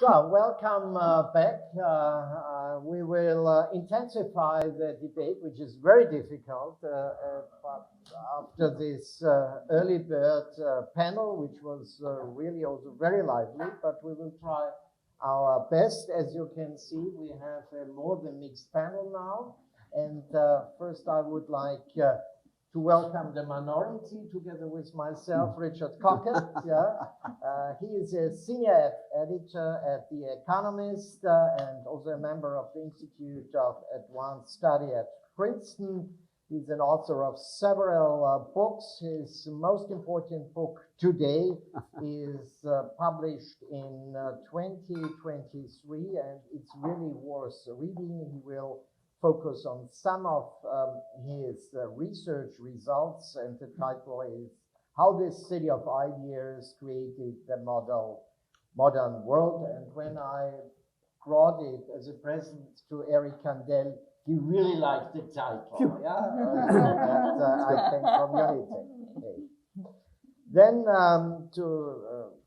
So, welcome back. We will intensify the debate, which is very difficult, but after this early bird panel, which was really also very lively, but we will try our best. As you can see, we have a more than mixed panel now. And first, I would like to welcome the minority together with myself, Richard Cockett. He is a senior editor at The Economist and also a member of the Institute of Advanced Study at Princeton. He's an author of several books. His most important book today is published in 2023, and it's really worth reading. He will focus on some of his research results, and the title is How This City of Ideas Created the Modern World. And when I brought it as a present to Eric Kandel, he really liked the title. I came from Unity. Then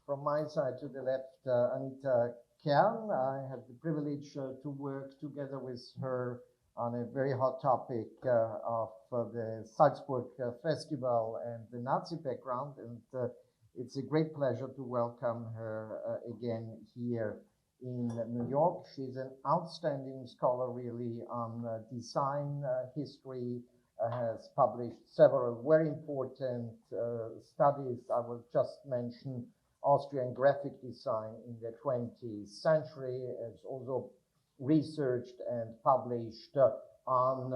from my side to the left, Anita Kern. I have the privilege to work together with her on a very hot topic of the Salzburg Festival and the Nazi background, and it's a great pleasure to welcome her again here in New York. She's an outstanding scholar really on design history, has published several very important studies. I will just mention Austrian graphic design in the 20th century, has also researched and published on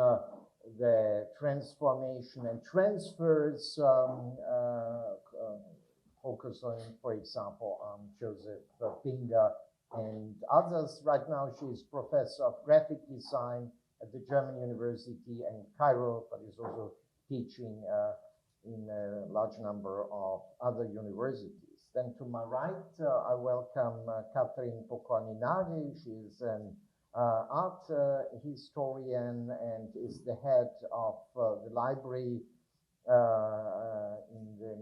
the transformation and transfers, focusing, for example, on Joseph Binger and others. Right now, she's professor of graphic design at the German University in Cairo, but is also teaching in a large number of other universities. Then to my right, I welcome Catherine Pokorny-Nagy. She's an art historian and is the head of the library in the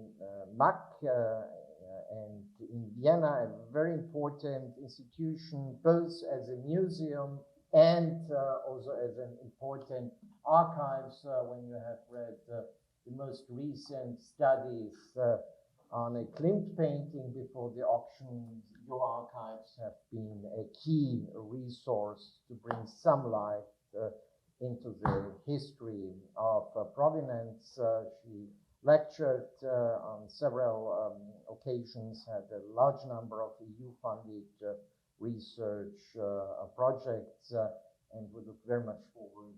MAC and in Vienna, a very important institution, both as a museum and also as an important archives. When you have read the most recent studies on a Klimt painting before the auction, your archives have been a key resource to bring some light into the history of provenance. She lectured on several occasions, had a large number of EU-funded research projects, and we look very much forward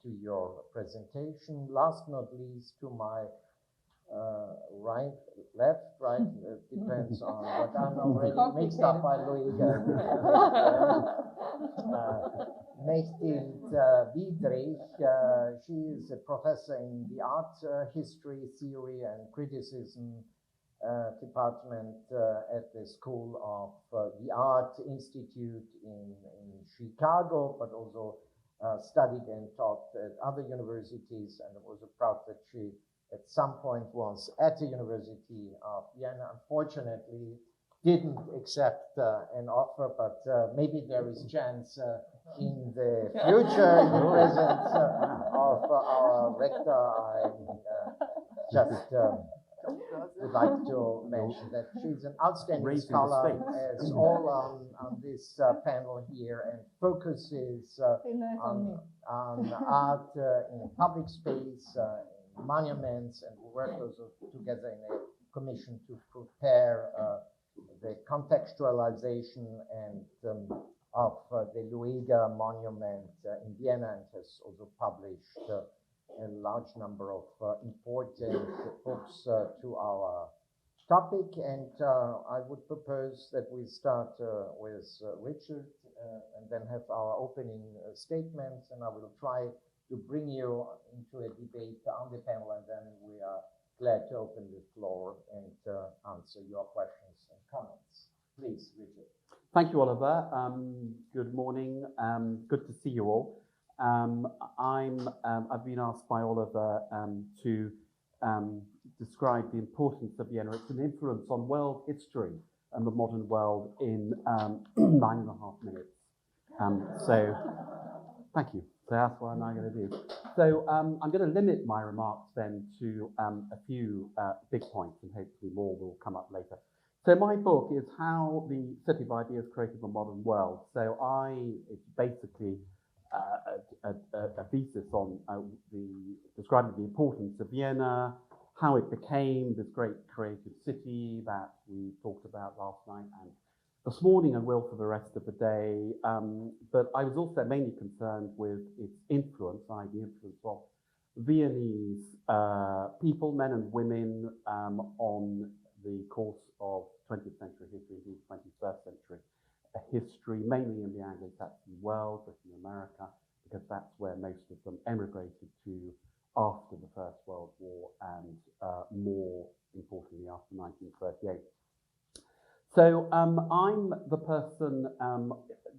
to your presentation. Last but not least, to my right, depends on what I'm already mixed up by Luiga. Mechthild Wiedrich, she is a professor in the art history, theory, and criticism department at the School of the Art Institute in Chicago, but also studied and taught at other universities, and I was proud that she at some point was at the University of Vienna. Unfortunately, didn't accept an offer, but maybe there is chance in the future. In the presence of our rector, I just would like to mention that she's an outstanding scholar, as all on this panel here, and focuses on art in public space, monuments, and we work also together in a commission to prepare the contextualization and of the Luiga monument in Vienna, and has also published a large number of important books to our topic. And I would propose that we start with Richard and then have our opening statements, and I will try to bring you into a debate on the panel, and then we are glad to open the floor and answer your questions and comments. Please, Richard. Thank you, Oliver. Good morning. Good to see you all. I've been asked by Oliver to describe the importance of Vienna. It's an influence on world history and the modern world in 9.5 minutes. So, thank you. So that's what I'm now going to do. So I'm going to limit my remarks then to a few big points, and hopefully more will come up later. So my book is How the City of Ideas Created the Modern World. So it's basically a thesis on describing the importance of Vienna, how it became this great creative city that we talked about last night and this morning, and will for the rest of the day. But I was also mainly concerned with its influence, the influence of Viennese people, men and women, on the course of 20th century history, indeed 21st century history, mainly in the Anglo-Saxon world, Britain and America, because that's where most of them emigrated to after the First World War and more importantly after 1938. So I'm the person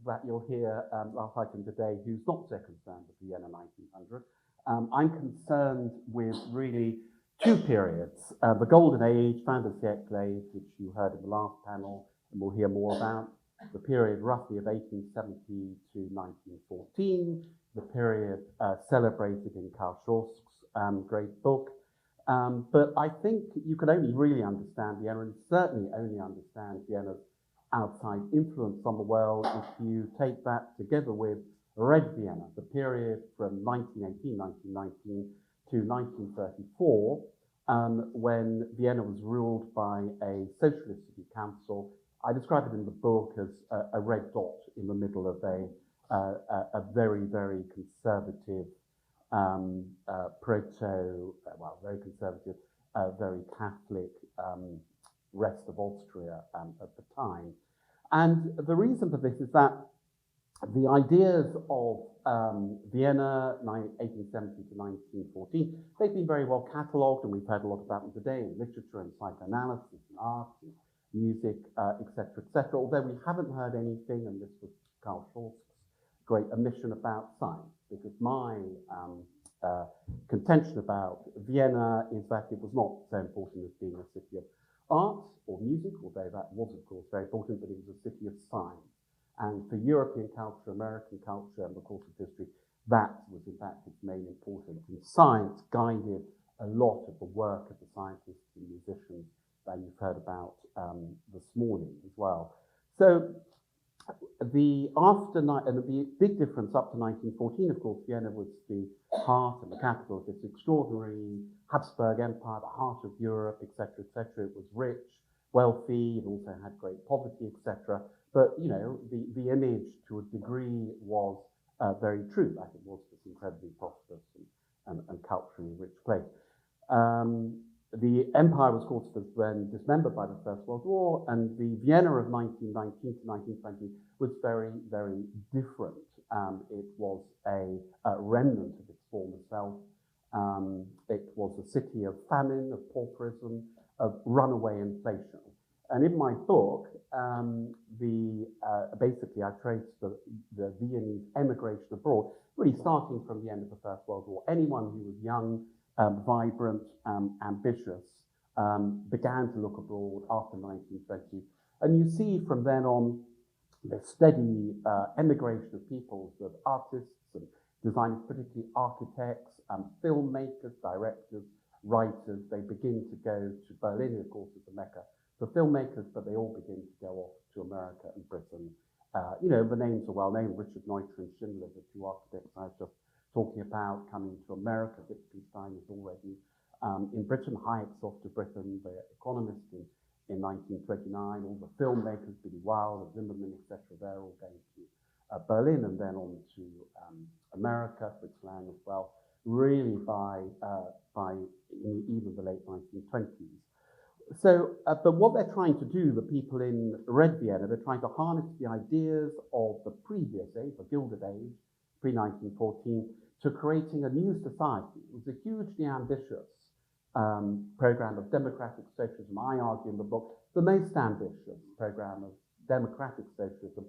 that you'll hear last item today who's not so concerned with Vienna 1900. I'm concerned with really two periods. The Golden Age, fin de siècle, which you heard in the last panel and we'll hear more about. The period roughly of 1870 to 1914. The period celebrated in Karl Schorst's great book. But I think you can only really understand Vienna, and certainly only understand Vienna's outside influence on the world, if you take that together with Red Vienna, the period from 1918, 1919 to 1934, when Vienna was ruled by a socialist city council. I describe it in the book as a red dot in the middle of a very, very conservative, very conservative, very Catholic rest of Austria at the time. And the reason for this is that the ideas of Vienna, 1870 to 1914, they've been very well catalogued, and we've heard a lot about them today in literature and psychoanalysis and art and music, etc., etc. Although we haven't heard anything, and this was Karl Schorst's great omission, about science, because my contention about Vienna is that it was not so important as being a city of art or music, although that was, of course, very important, but it was a city of science. And for European culture, American culture, and the course of history, that was in fact its main importance. And science guided a lot of the work of the scientists and musicians that you've heard about this morning as well. So the big difference up to 1914, of course, Vienna was the heart and the capital of this extraordinary Habsburg Empire, the heart of Europe, etc., etc. It was rich, wealthy, it also had great poverty, etc. But, you know, the image to a degree was very true, that it was this incredibly prosperous and culturally rich place. The empire was, of course, then dismembered by the First World War, and the Vienna of 1919 to 1920 was very, very different. It was a remnant of its former self. It was a city of famine, of pauperism, of runaway inflation. And in my book, basically I traced the Viennese emigration abroad, really starting from the end of the First World War. Anyone who was young, vibrant, ambitious, began to look abroad after 1920. And you see from then on the steady emigration of peoples, of artists and designers, particularly architects, filmmakers, directors, writers. They begin to go to Berlin, of course, as the Mecca for filmmakers, but they all begin to go off to America and Britain. You know, the names are well known. Richard Neutra and Schindler, the two architects I was just talking about, coming to America. Wittgenstein is already in Britain. Hayek's off to Britain, the Economist in 1929. All the filmmakers, Billy Wilder, Zimmerman, etc., they're all going to Berlin and then on to America, Fritz Lang as well, really by even the late 1920s. So, but what they're trying to do, the people in Red Vienna, they're trying to harness the ideas of the previous age, the Gilded Age, pre-1914, to creating a new society. It was a hugely ambitious program of democratic socialism. I argue in the book, the most ambitious program of democratic socialism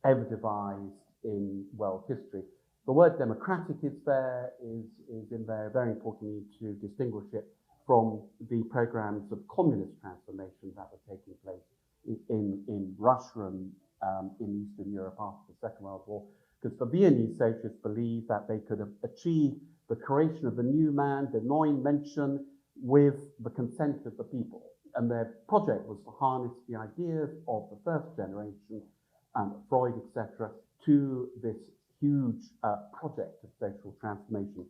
ever devised in world history. The word democratic is in there very importantly to distinguish it from the programs of communist transformation that were taking place in Russia and in Eastern Europe after the Second World War, because the Viennese socialists believed that they could achieve the creation of the new man, the neuen Menschen, with the consent of the people. And their project was to harness the ideas of the first generation, Freud, etc., to this huge project of social transformation.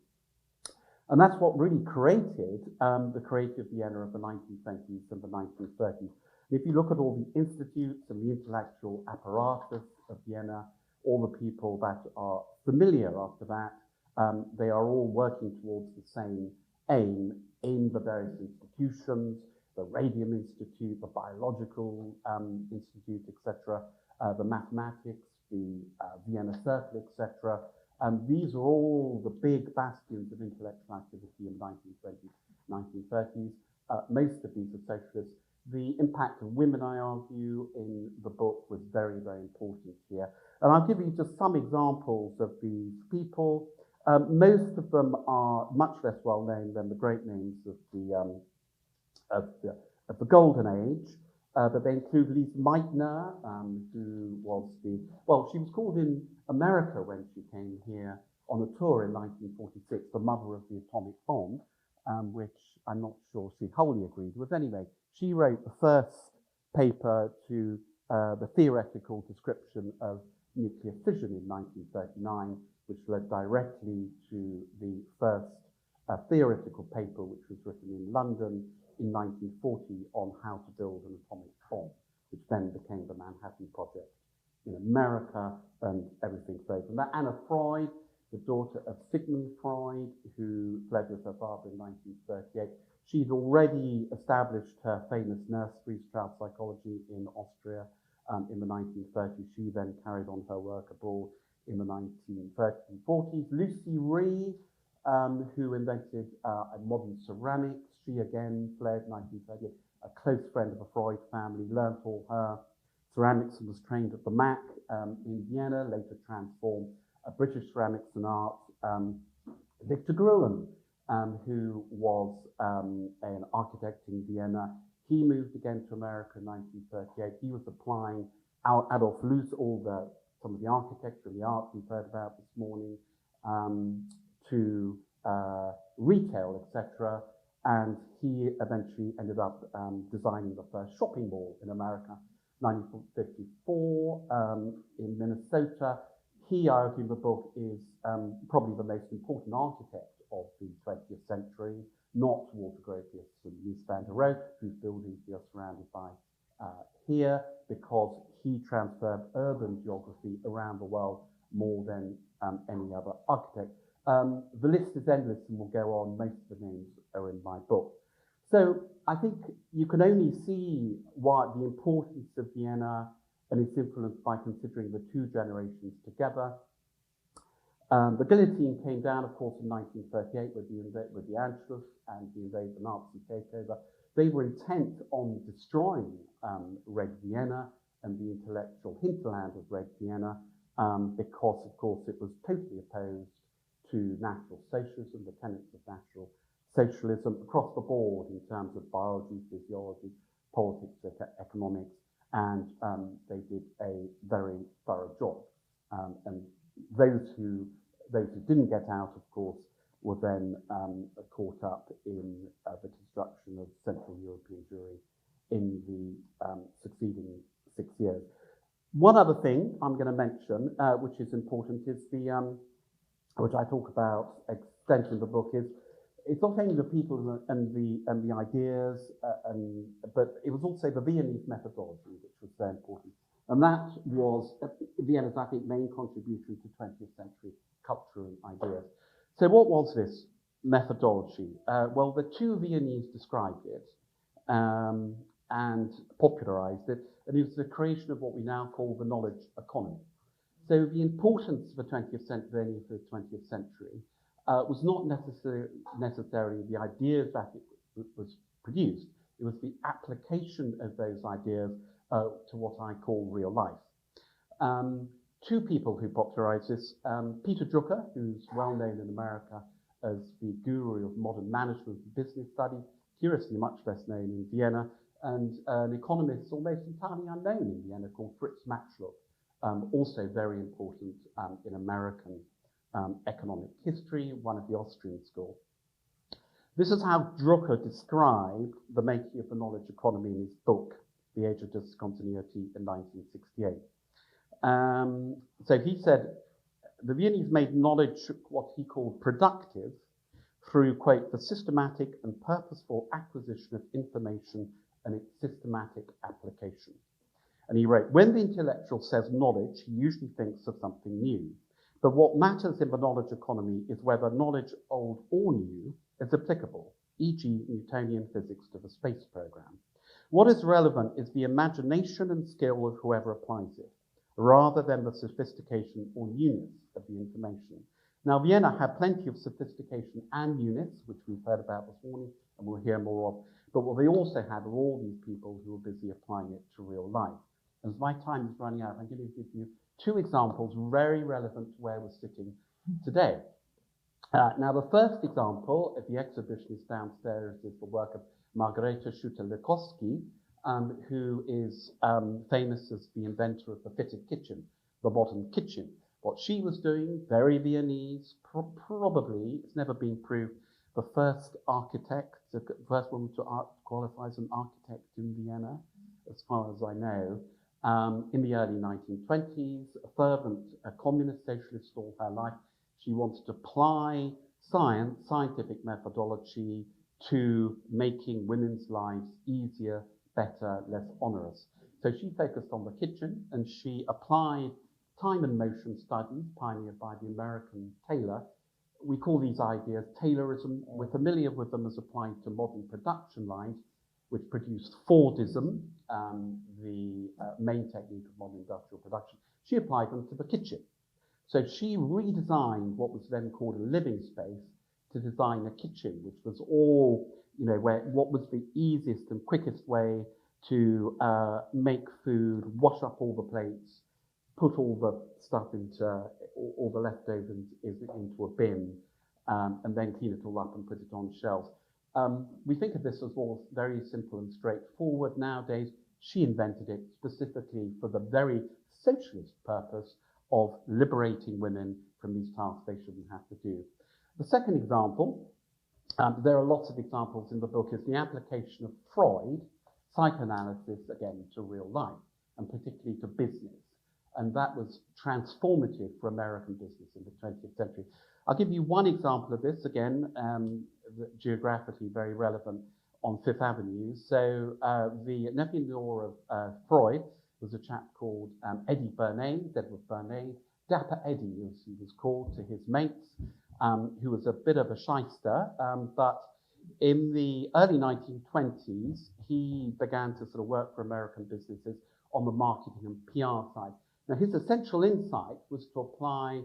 And that's what really created the creative Vienna of the 1920s and the 1930s. If you look at all the institutes and the intellectual apparatus of Vienna, all the people that are familiar after that, they are all working towards the same aim in the various institutions, the Radium Institute, the Biological Institute, etc., the mathematics, the Vienna Circle, etc. These are all the big bastions of intellectual activity in the 1920s, 1930s. Most of these are socialists. The impact of women, I argue, in the book was very, very important here. And I'll give you just some examples of these people. Most of them are much less well known than the great names of the Golden Age, but they include Lise Meitner, who was she was called in America when she came here on a tour in 1946, the mother of the atomic bomb, which I'm not sure she wholly agreed with. Anyway, she wrote the first paper to the theoretical description of nuclear fission in 1939, which led directly to the first theoretical paper, which was written in London in 1940 on how to build an atomic bomb, which then became the Manhattan Project in America, and everything flowed from that. Anna Freud, the daughter of Sigmund Freud, who fled with her father in 1938. She'd already established her famous nursery, Strauss Psychology, in Austria in the 1930s. She then carried on her work abroad in the 1930s and 40s. Lucy Ree, who invented modern ceramics. She again fled 1938, a close friend of the Freud family, learnt all her ceramics and was trained at the MAC in Vienna, later transformed British ceramics and art. Victor Gruen, who was an architect in Vienna, he moved again to America in 1938. He was applying Adolf Loos, some of the architecture and the art we've heard about this morning, to retail, etc. And he eventually ended up designing the first shopping mall in America, 1954, in Minnesota. He, I argue in the book, is probably the most important architect of the 20th century, not Walter Gropius and Mies van der Rohe, whose buildings we are surrounded by here, because he transferred urban geography around the world more than any other architect. The list is endless and will go on. Most of the names are in my book. So I think you can only see what the importance of Vienna and its influence by considering the two generations together. The guillotine came down, of course, in 1938 with the Anschluss and the Nazi takeover. They were intent on destroying Red Vienna and the intellectual hinterland of Red Vienna because, of course, it was totally opposed to National Socialism, the tenets of National Socialism across the board in terms of biology, physiology, politics, economics, and they did a very thorough job. And those who didn't get out, of course, were then caught up in the destruction of Central European Jewry in the succeeding 6 years. One other thing I'm going to mention, which is important, is which I talk about extensively in the book, is it's not only the people and the ideas, but it was also the Viennese methodology, which was very important. And that was Vienna's, I think, main contribution to 20th century culture and ideas. So what was this methodology? Well, the two Viennese described it and popularized it, and it was the creation of what we now call the knowledge economy. So the importance of the 20th century, for the 20th century, was not necessarily the ideas that it was produced. It was the application of those ideas to what I call real life. Two people who popularized this, Peter Drucker, who's well known in America as the guru of modern management and business studies, curiously much less known in Vienna, and an economist almost entirely unknown in Vienna called Fritz Matschluck, also very important in American economic history, one of the Austrian school. This is how Drucker described the making of the knowledge economy in his book, The Age of Discontinuity, in 1968. So he said, the Viennese made knowledge what he called productive through, quote, the systematic and purposeful acquisition of information and its systematic application. And he wrote, when the intellectual says knowledge, he usually thinks of something new. But what matters in the knowledge economy is whether knowledge, old or new, is applicable, e.g. Newtonian physics to the space program. What is relevant is the imagination and skill of whoever applies it, rather than the sophistication or newness of the information. Now, Vienna had plenty of sophistication and newness, which we've heard about this morning, and we'll hear more of, but what they also had were all these people who were busy applying it to real life. As my time is running out, I'm going to give you two examples very relevant to where we're sitting today. Now, the first example at the exhibition is downstairs, is the work of Margareta Schutter-Lekowski, who is famous as the inventor of the fitted kitchen, the modern kitchen. What she was doing, very Viennese, probably, it's never been proved, the first architect, the first woman to qualify as an architect in Vienna, as far as I know, in the early 1920s, a fervent communist socialist all her life. She wanted to apply science, scientific methodology to making women's lives easier, better, less onerous. So she focused on the kitchen, and she applied time and motion studies pioneered by the American Taylor. We call these ideas Taylorism. We're familiar with them as applied to modern production lines, which produced Fordism, the main technique of modern industrial production. She applied them to the kitchen. So she redesigned what was then called a living space to design a kitchen, which was all, what was the easiest and quickest way to make food, wash up all the plates, put all the stuff into, all the leftovers into a bin, and then clean it all up and put it on shelves. We think of this as all very simple and straightforward nowadays. She invented it specifically for the very socialist purpose of liberating women from these tasks they shouldn't have to do. The second example, there are lots of examples in the book, is the application of Freud, psychoanalysis, again, to real life, and particularly to business. And that was transformative for American business in the 20th century. I'll give you one example of this, again, geographically very relevant, on Fifth Avenue. So the nephew-in-law of Freud was a chap called Eddie Bernays, Edward Bernays, Dapper Eddie, as he was called to his mates, who was a bit of a shyster, but in the early 1920s, he began to sort of work for American businesses on the marketing and PR side. Now, his essential insight was to apply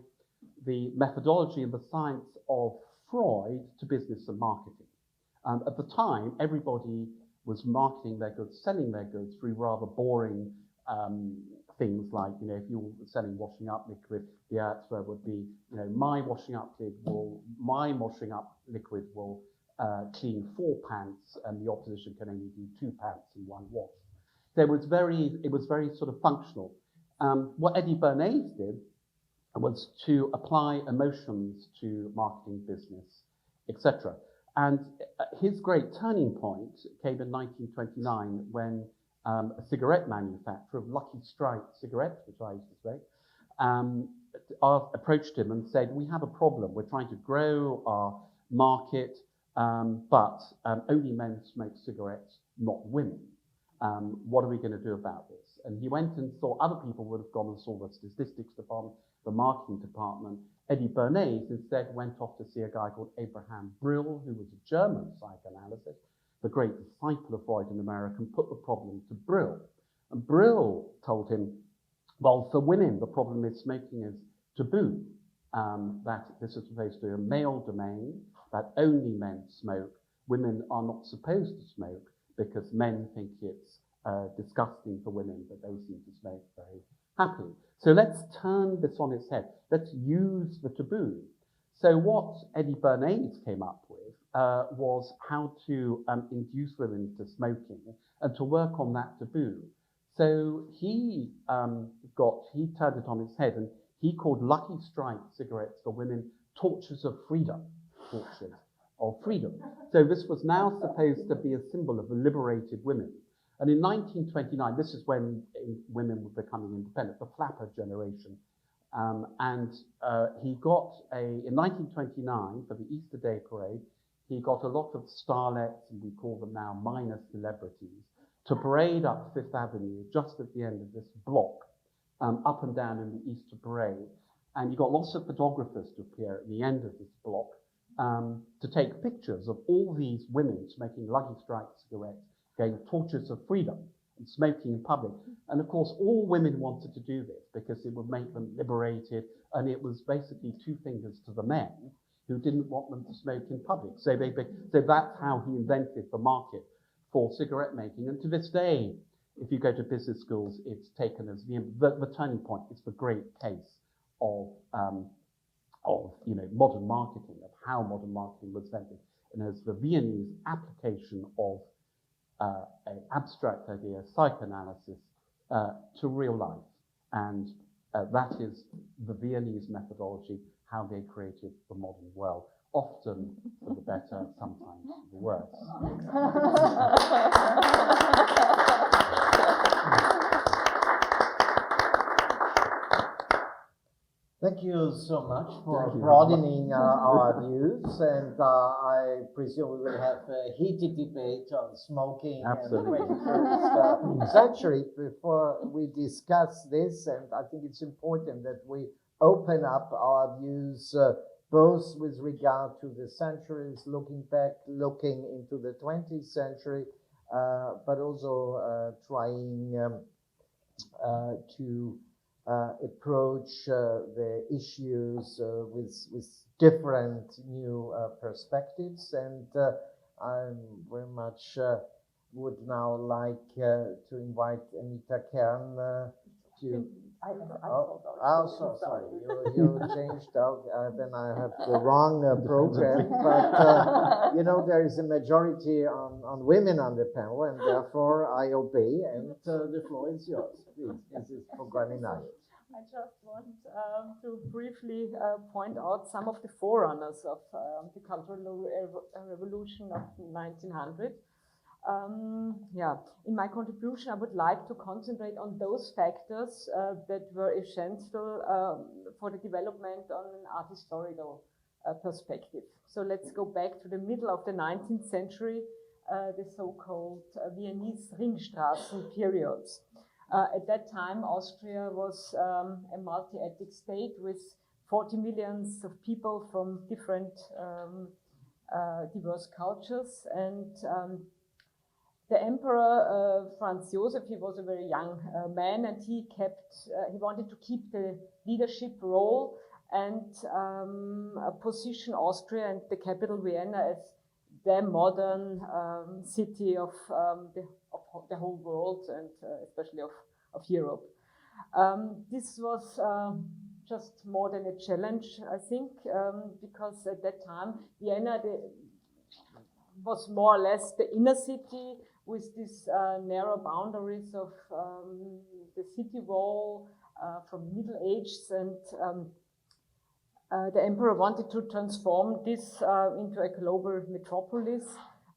the methodology and the science of Freud to business and marketing. At the time, everybody was marketing their goods, selling their goods through rather boring things like, if you were selling washing up liquid, the answer would be, my washing up liquid will clean 4 pants, and the opposition can only do 2 pants in one wash. So it was very sort of functional. What Eddie Bernays did was to apply emotions to marketing, business, etc. And his great turning point came in 1929 when a cigarette manufacturer of Lucky Strike cigarettes, which I used to smoke, approached him and said, we have a problem. We're trying to grow our market, but only men smoke cigarettes, not women. What are we going to do about this? And he went and saw, other people would have gone and saw the statistics department, the marketing department. Eddie Bernays instead went off to see a guy called Abraham Brill, who was a German psychoanalyst, the great disciple of Freud in America, and put the problem to Brill. And Brill told him, well, for women, the problem is smoking is taboo, that this is supposed to be a male domain, that only men smoke. Women are not supposed to smoke because men think it's disgusting for women, but they seem to smoke very happily. So let's turn this on its head. Let's use the taboo. So what Eddie Bernays came up with was how to induce women to smoking and to work on that taboo. So he turned it on its head, and he called Lucky Strike cigarettes for women torches of freedom, torches of freedom. So this was now supposed to be a symbol of the liberated women. And in 1929, this is when women were becoming independent, the flapper generation. He got in 1929, for the Easter Day parade, he got a lot of starlets, and we call them now minor celebrities, to parade up Fifth Avenue just at the end of this block, up and down in the Easter parade. And you got lots of photographers to appear at the end of this block to take pictures of all these women smoking Lucky Strike cigarettes, going torches of freedom and smoking in public. And of course, all women wanted to do this because it would make them liberated, and it was basically two fingers to the men who didn't want them to smoke in public. So that's how he invented the market for cigarette making. And to this day, if you go to business schools, it's taken as the turning point. It's the great case of modern marketing, of how modern marketing was invented, and as the Viennese application of an abstract idea, psychoanalysis, to real life. And that is the Viennese methodology, how they created the modern world, often for the better, sometimes for the worse. Thank you so much for broadening our views, and I presume we will have a heated debate on smoking Absolutely. in the 21st century. Before we discuss this, and I think it's important that we open up our views both with regard to the centuries, looking back, looking into the 20th century, but also trying to approach the issues with different new perspectives. And I very much would now like to invite Anita Kern to... Sorry, you changed out, then I have the wrong program, but there is a majority on women on the panel, and therefore I obey, and the floor is yours. Please, this is programming night. I just want to briefly point out some of the forerunners of the Cultural Revolution of 1900. In my contribution, I would like to concentrate on those factors that were essential for the development on an art historical perspective. So let's go back to the middle of the 19th century, the so-called Viennese Ringstraßen periods. At that time, Austria was a multi-ethnic state with 40 million of people from different diverse cultures, and the Emperor Franz Joseph, he was a very young man, and he wanted to keep the leadership role and position Austria and the capital Vienna as the modern city of the whole world, and especially of Europe. This was just more than a challenge, I think, because at that time Vienna was more or less the inner city with these narrow boundaries of the city wall from the Middle Ages, and the emperor wanted to transform this into a global metropolis,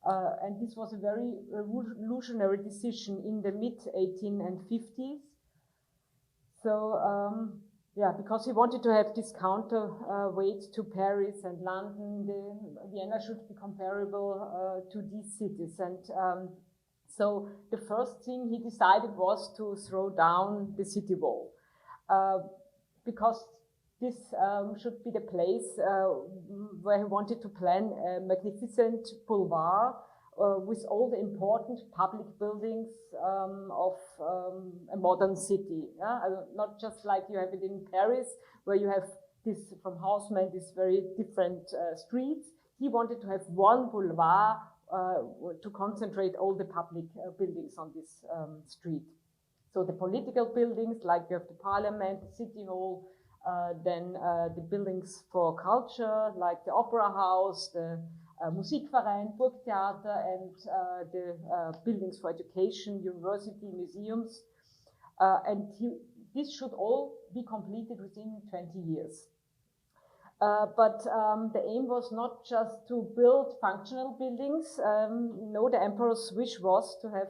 and this was a very revolutionary decision in the mid-1850s. So because he wanted to have this counterweight to Paris and London, Vienna should be comparable to these cities. And so the first thing he decided was to throw down the city wall, because this should be the place where he wanted to plan a magnificent boulevard with all the important public buildings of a modern city. Not just like you have it in Paris, where you have this, from Haussmann, these very different streets. He wanted to have one boulevard to concentrate all the public buildings on this street. So the political buildings, like you have the parliament, the city hall, then the buildings for culture, like the opera house, the Musikverein, Burgtheater, and the buildings for education, university, museums. And this should all be completed within 20 years. But the aim was not just to build functional buildings. No, the emperor's wish was to have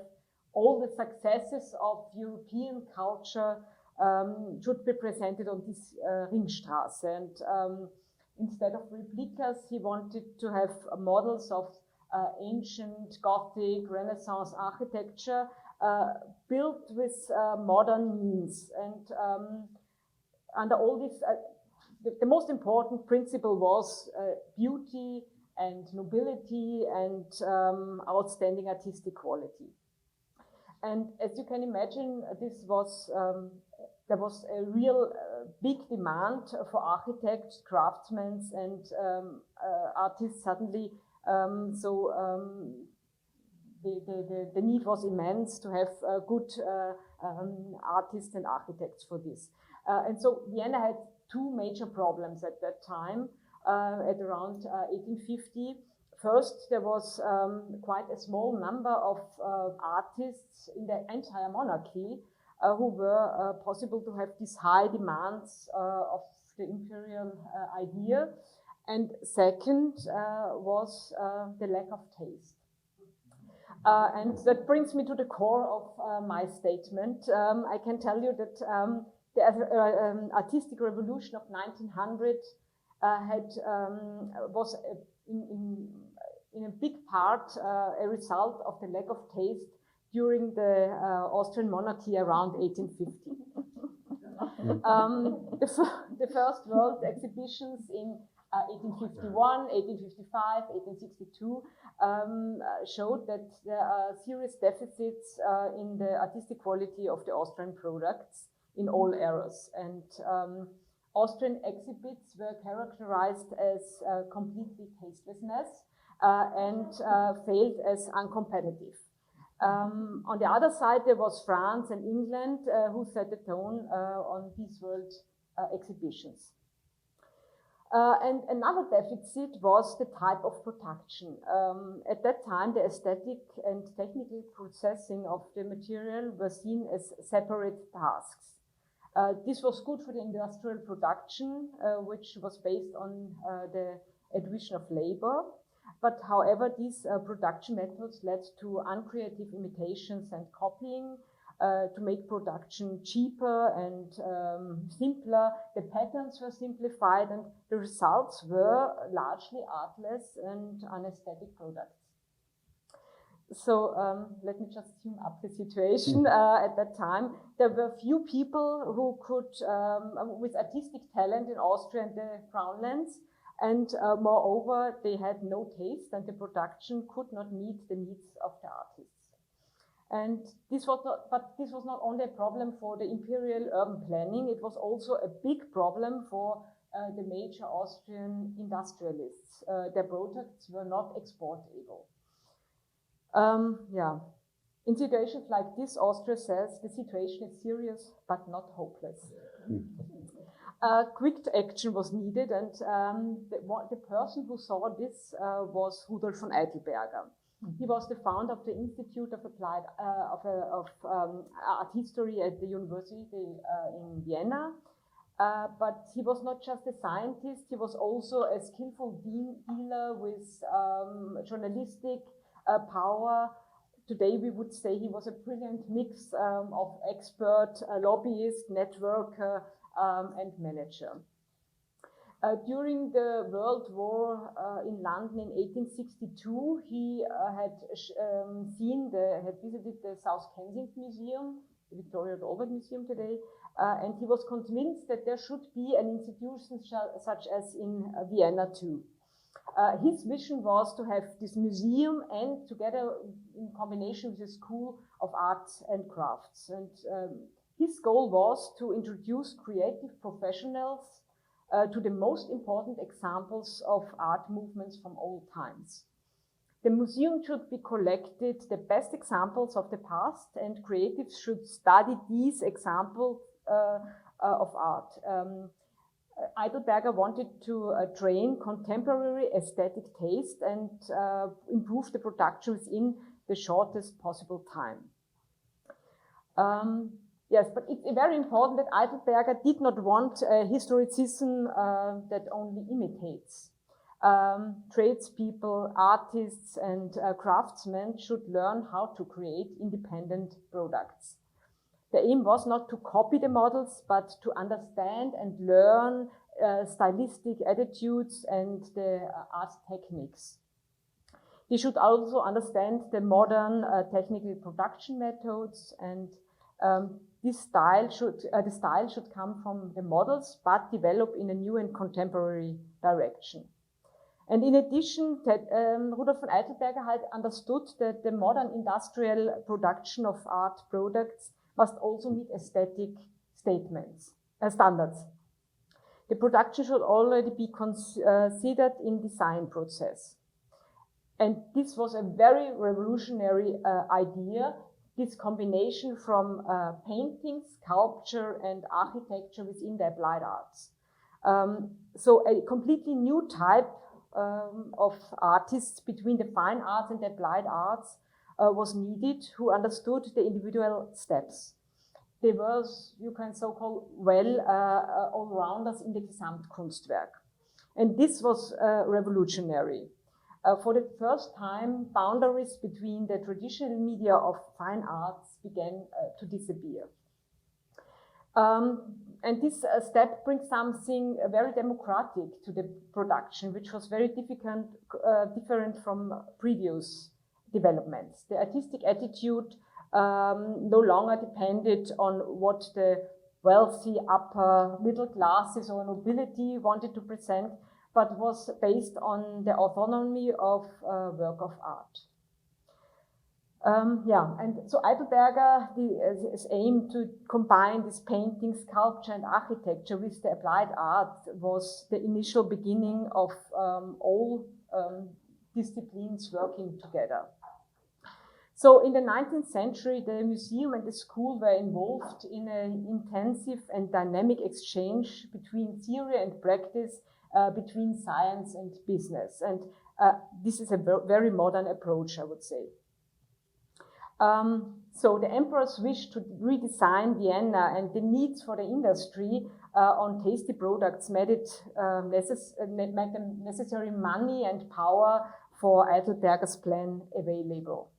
all the successes of European culture should be presented on this Ringstraße. And instead of replicas, he wanted to have models of ancient Gothic, Renaissance architecture built with modern means. And under all this, the most important principle was beauty and nobility and outstanding artistic quality. And as you can imagine, there was a real big demand for architects, craftsmen, and artists suddenly. The need was immense to have good artists and architects for this. And so Vienna had two major problems at that time, at around 1850. First, there was quite a small number of artists in the entire monarchy who were possible to have these high demands of the imperial idea. And second was the lack of taste. And that brings me to the core of my statement. I can tell you that the artistic revolution of 1900 was in a big part a result of the lack of taste during the Austrian monarchy around 1850. The first world exhibitions in 1851, 1855, 1862 showed that there are serious deficits in the artistic quality of the Austrian products in all eras. And Austrian exhibits were characterized as completely tastelessness and failed as uncompetitive. On the other side, there was France and England who set the tone on these world exhibitions. And another deficit was the type of production. At that time, the aesthetic and technical processing of the material were seen as separate tasks. This was good for the industrial production, which was based on the division of labor. But however, these production methods led to uncreative imitations and copying to make production cheaper and simpler. The patterns were simplified and the results were largely artless and unaesthetic products. So let me just zoom up the situation at that time. There were few people who could, with artistic talent in Austria and the Crown lands, and moreover, they had no taste and the production could not meet the needs of the artists. And this was not only a problem for the imperial urban planning, it was also a big problem for the major Austrian industrialists. Their products were not exportable. In situations like this, Austria says the situation is serious but not hopeless. Quick action was needed, and the person who saw this was Rudolf von Eitelberger. He was the founder of the Institute of Applied Art History at the University in Vienna. But he was not just a scientist, he was also a skillful dealer with journalistic power. Today we would say he was a brilliant mix of expert, lobbyist, networker, and manager. During the World War in London in 1862, he had visited the South Kensington Museum, the Victoria and Albert Museum today, and he was convinced that there should be an institution such as in Vienna too. His vision was to have this museum and together in combination with the School of Arts and Crafts. And his goal was to introduce creative professionals to the most important examples of art movements from all times. The museum should be collected the best examples of the past, and creatives should study these examples of art. Eidelberger wanted to train contemporary aesthetic taste and improve the production within the shortest possible time. Yes, but it's very important that Eidelberger did not want a historicism that only imitates. Tradespeople, artists, and craftsmen should learn how to create independent products. The aim was not to copy the models, but to understand and learn stylistic attitudes and the art techniques. They should also understand the modern technical production methods, and the style should come from the models, but develop in a new and contemporary direction. And in addition, Rudolf von Eidelberger had understood that the modern industrial production of art products must also meet aesthetic standards. The production should already be considered in design process. And this was a very revolutionary idea, this combination from painting, sculpture, and architecture within the applied arts. So a completely new type of artists between the fine arts and the applied arts was needed, who understood the individual steps. They were, you can so-called, all-rounders in the Gesamtkunstwerk. And this was revolutionary. For the first time, boundaries between the traditional media of fine arts began to disappear. And this step brings something very democratic to the production, which was very different from previous developments. The artistic attitude no longer depended on what the wealthy upper middle classes or nobility wanted to present, but was based on the autonomy of work of art. And so Eidelberger his aim to combine this painting, sculpture, and architecture with the applied art was the initial beginning of all disciplines working together. So in the 19th century, the museum and the school were involved in an intensive and dynamic exchange between theory and practice, between science and business. And this is a very modern approach, I would say. So the emperor's wish to redesign Vienna and the needs for the industry on tasty products made the necessary money and power for Eidelberger's plan available.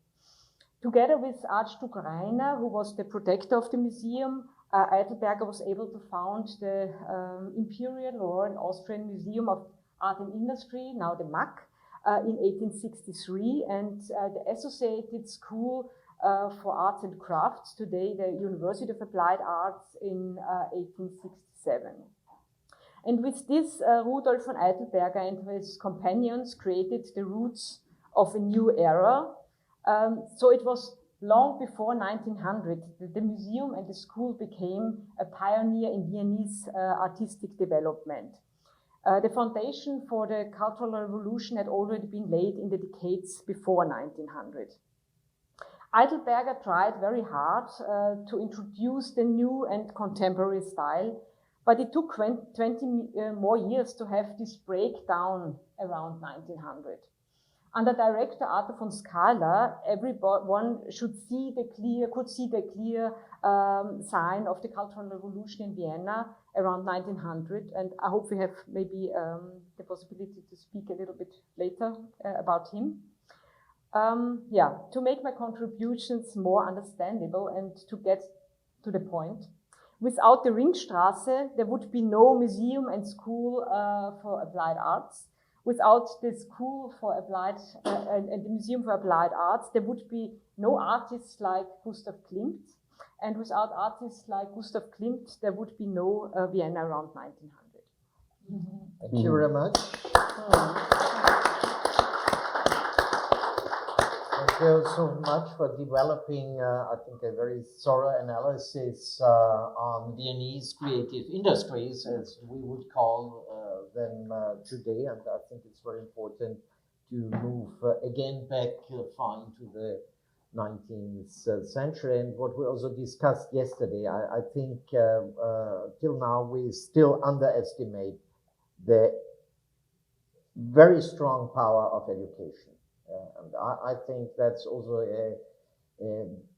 Together with Archduke Rainer, who was the protector of the museum, Eidelberger was able to found the Imperial Royal Austrian Museum of Art and Industry, now the MAC, in 1863, and the Associated School for Arts and Crafts, today the University of Applied Arts, in 1867. And with this, Rudolf von Eidelberger and his companions created the roots of a new era. So it was long before 1900 that the museum and the school became a pioneer in Viennese artistic development. The foundation for the Cultural Revolution had already been laid in the decades before 1900. Eidelberger tried very hard to introduce the new and contemporary style, but it took 20 more years to have this breakdown around 1900. Under director Arthur von Scala, everyone could see the clear sign of the Cultural Revolution in Vienna around 1900, and I hope we have maybe the possibility to speak a little bit later about him. To make my contributions more understandable and to get to the point, without the Ringstraße, there would be no museum and school for applied arts. Without the School for Applied and the Museum for Applied Arts, there would be no artists like Gustav Klimt. And without artists like Gustav Klimt, there would be no Vienna around 1900. Thank you very much. Thank you so much for developing, I think, a very thorough analysis on Viennese creative industries, as we would call them today. And I think it's very important to move again back far into the 19th century. And what we also discussed yesterday, I think till now we still underestimate the very strong power of education. And I think that's also a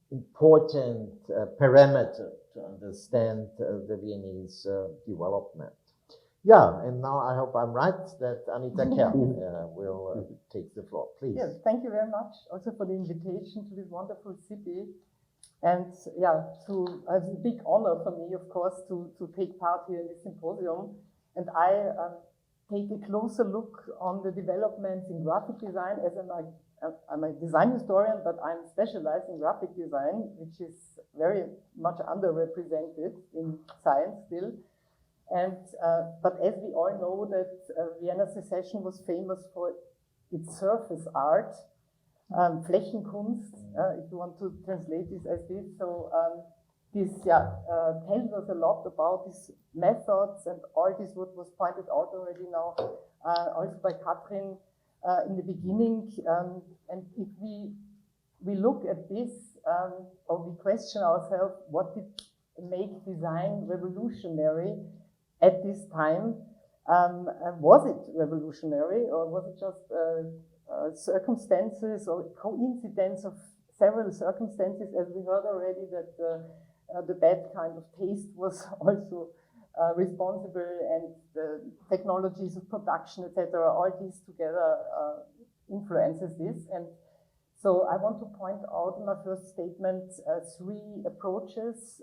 important parameter to understand the Viennese development. Yeah, and now I hope I'm right that Anita Kerr will take the floor. Please. Yes, thank you very much also for the invitation to this wonderful city. And yeah, it's a big honor for me, of course, to take part here in this symposium. And I take a closer look on the developments in graphic design, as I'm a design historian, but I'm specialized in graphic design, which is very much underrepresented in science still. And but as we all know that Vienna Secession was famous for its surface art, Flächenkunst, if you want to translate this as this. So this tells us a lot about these methods and all this what was pointed out already now, also by Katrin in the beginning. And if we look at this, or we question ourselves, what did make design revolutionary at this time? Was it revolutionary, or was it just circumstances or coincidence of several circumstances, as we heard already, that the bad kind of taste was also responsible, and the technologies of production, etc., all these together influences this. And so I want to point out in my first statement three approaches.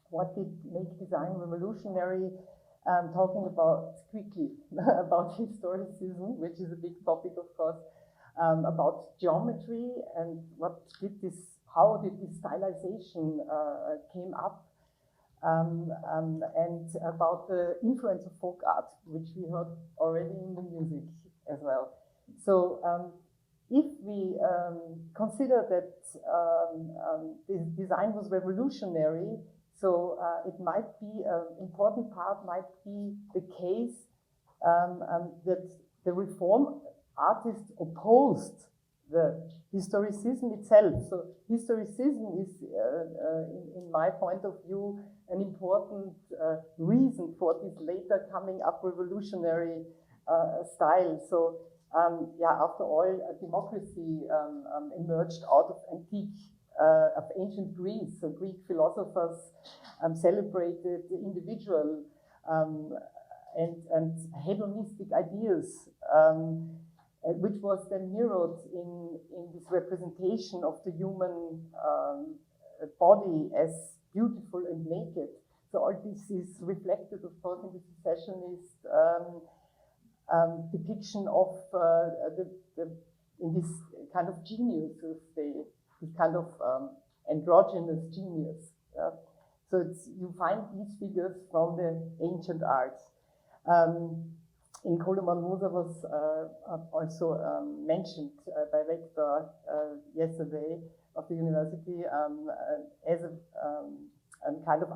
What did make design revolutionary? Talking about quickly about historicism, which is a big topic, of course, about geometry and how did this stylization came up, and about the influence of folk art, which we heard already in the music as well. So if we consider that this design was revolutionary, so it might be an important part, might be the case that the reform artists opposed the historicism itself. So historicism is, in my point of view, an important reason for this later coming up revolutionary style. So after all, democracy emerged out of ancient Greece. So Greek philosophers celebrated the individual and hedonistic ideas, which was then mirrored in this representation of the human body as beautiful and naked. So all this is reflected, of course, in the secessionist depiction of in this kind of genius, this kind of androgynous genius. So you find these figures from the ancient arts. In Coleman Moser was also mentioned by Rector yesterday of the university as a kind of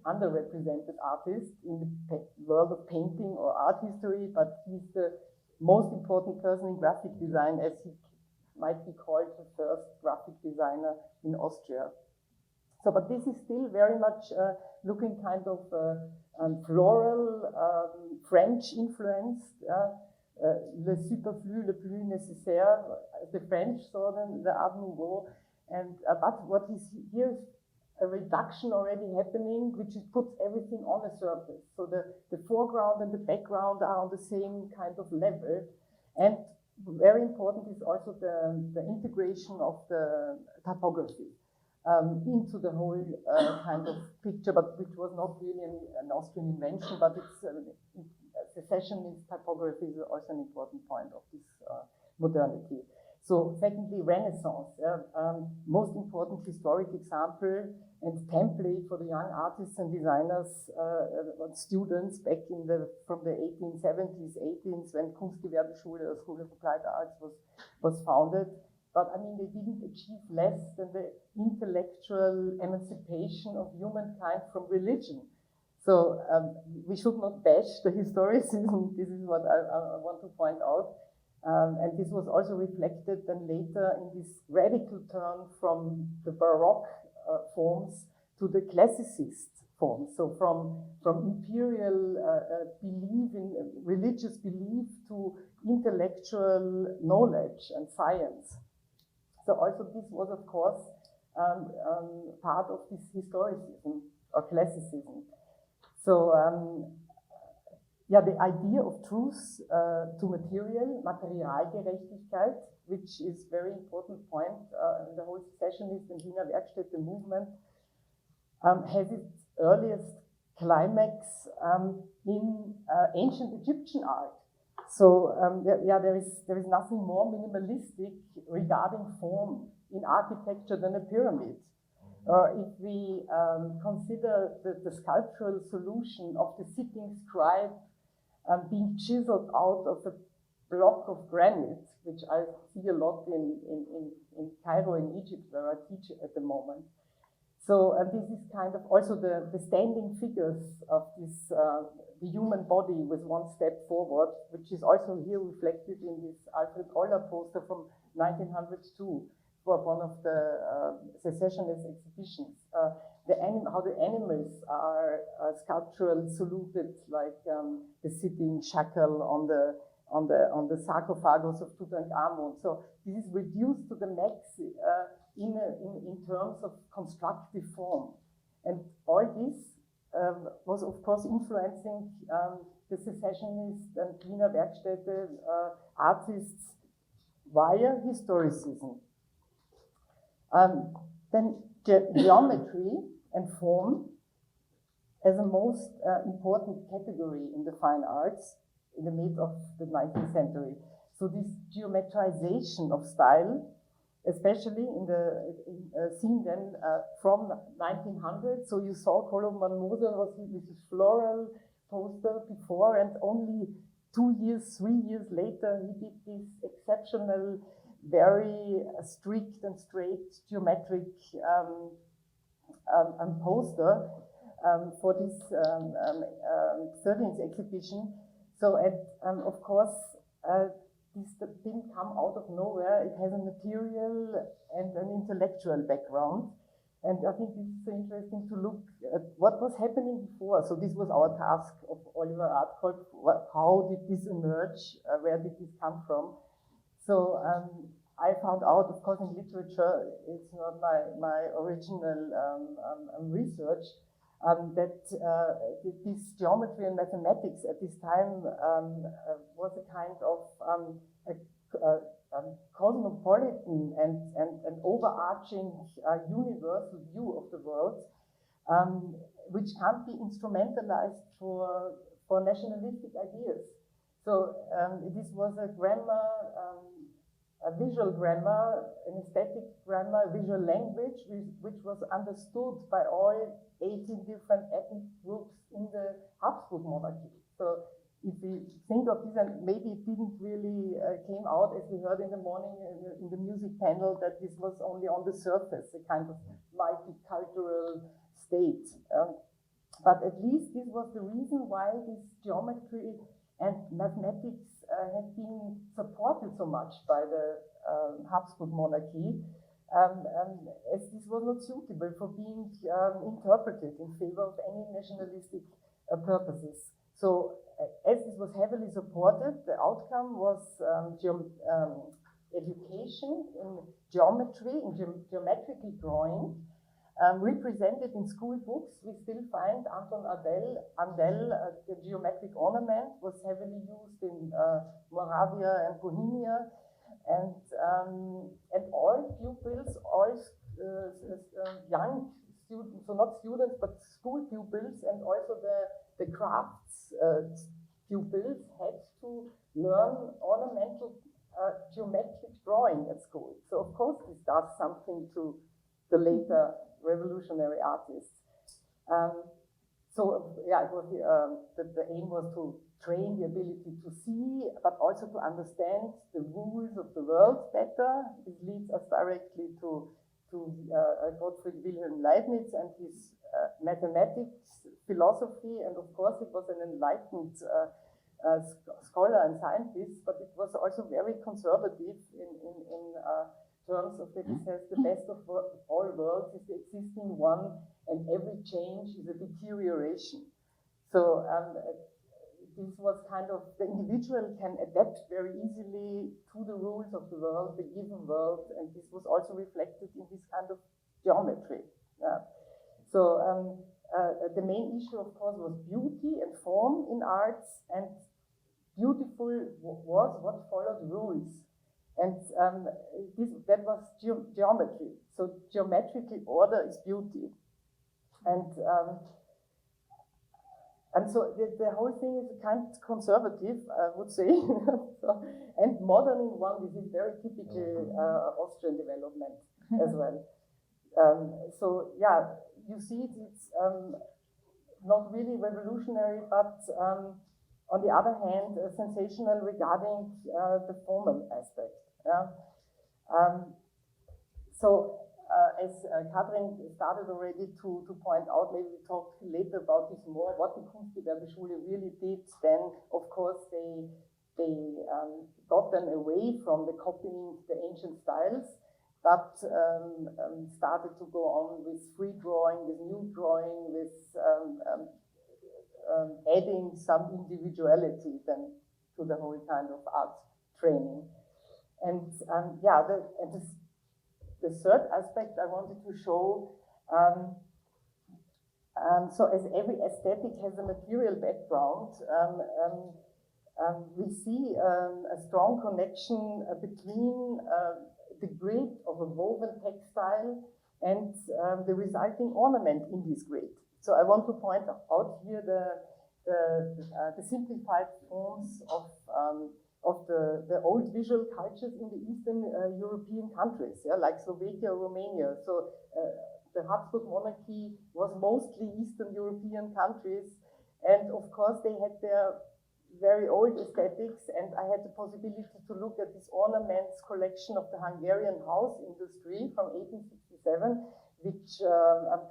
underrepresented artist in the world of painting or art history, but he's the most important person in graphic design, as he might be called the first graphic designer in Austria. So, but this is still very much looking kind of floral, French influenced, le superflu, le plus nécessaire, the French saw them, the Art Nouveau, and but what is here is a reduction already happening, which puts everything on the surface. So the foreground and the background are on the same kind of level, and very important is also the integration of the typography into the whole kind of picture, but which was not really an Austrian invention, but it's secessionist typography is also an important point of this modernity. So secondly, Renaissance, most important historic example and template for the young artists and designers, students back in from the 1870s, 18s, when Kunstgewerbeschule, or School of Applied Arts, was founded. But I mean, they didn't achieve less than the intellectual emancipation of humankind from religion. So we should not bash the historicism. This is what I want to point out. And this was also reflected then later in this radical turn from the Baroque forms to the classicist forms. So from imperial belief in religious belief to intellectual knowledge and science. So also this was, of course, part of this historicism or classicism. So yeah, the idea of truth to material, Materialgerechtigkeit, which is very important point in the whole secessionist and Wiener Werkstätte movement, has its earliest climax in ancient Egyptian art. So there is nothing more minimalistic regarding form in architecture than a pyramid. If we consider the sculptural solution of the sitting scribe being chiseled out of a block of granite, which I see a lot in Cairo in Egypt, where I teach at the moment. So this is kind of also the standing figures of this, the human body with one step forward, which is also here reflected in this Alfred Euler poster from 1902 for one of the secessionist exhibitions. How the animals are sculptural saluted, like the sitting shackle on the sarcophagus of Tutankhamun. So this is reduced to the max in terms of constructive form. And all this was, of course, influencing the secessionist and Wiener Werkstätte artists via historicism. Then geometry and form as a most important category in the fine arts in the mid of the 19th century. So this geometrization of style, especially seen then from 1900. So you saw Koloman Moser was with his floral poster before, and only 2 years, 3 years later, he did this exceptional, very strict and straight geometric poster for this 13th exhibition. So, of course, this didn't come out of nowhere. It has a material and an intellectual background. And I think this is so interesting to look at what was happening before. So this was our task of Oliver Artkolb. How did this emerge? Where did this come from? So I found out, of course, in literature, it's not my original research, that this geometry and mathematics at this time was a kind of cosmopolitan and overarching universal view of the world, which can't be instrumentalized for nationalistic ideas. So this was a grammar, a visual grammar, an aesthetic grammar, visual language, which was understood by all 18 different ethnic groups in the Habsburg monarchy. So if we think of this, and maybe it didn't really came out, as we heard in the morning in the music panel, that this was only on the surface, a kind of multicultural state. But at least this was the reason why this geometry and mathematics have been supported so much by the Habsburg monarchy, as this was not suitable for being interpreted in favor of any nationalistic purposes. So as this was heavily supported, the outcome was education in geometry, in geometrical drawing, represented in school books. We still find Anton Andel, the geometric ornament was heavily used in Moravia and Bohemia, and all pupils, all young students, so not students, but school pupils, and also the crafts pupils had to learn ornamental geometric drawing at school. So of course this does something to the later revolutionary artists. So yeah, it was the aim was to train the ability to see, but also to understand the rules of the world better. This leads us directly to Gottfried Wilhelm Leibniz and his mathematics, philosophy, and of course it was an enlightened scholar and scientist, but it was also very conservative in terms of that it says the best of all worlds is the existing one, and every change is a deterioration. So this was kind of, the individual can adapt very easily to the rules of the world, the given world, and this was also reflected in this kind of geometry. So the main issue, of course, was beauty and form in arts, and beautiful was what followed rules. And that was geometry. So geometrical order is beauty. And so the whole thing is kind of conservative, I would say. So, and modern in one, this is very typical Austrian development as well. So yeah, you see it's not really revolutionary, but on the other hand, sensational regarding the formal aspect. As Katrin started already to point out, maybe we talk later about this more, what the Kunstgewerbeschule really did, then of course they got them away from the copying the ancient styles, but started to go on with free drawing, with new drawing, with adding some individuality then to the whole kind of art training. And the third aspect I wanted to show, so as every aesthetic has a material background, we see a strong connection between the grid of a woven textile and the resulting ornament in this grid. So I want to point out here the simplified forms of the old visual cultures in the Eastern European countries, like Slovakia or Romania. So the Habsburg monarchy was mostly Eastern European countries, and of course they had their very old aesthetics, and I had the possibility to look at this ornaments collection of the Hungarian house industry from 1867, which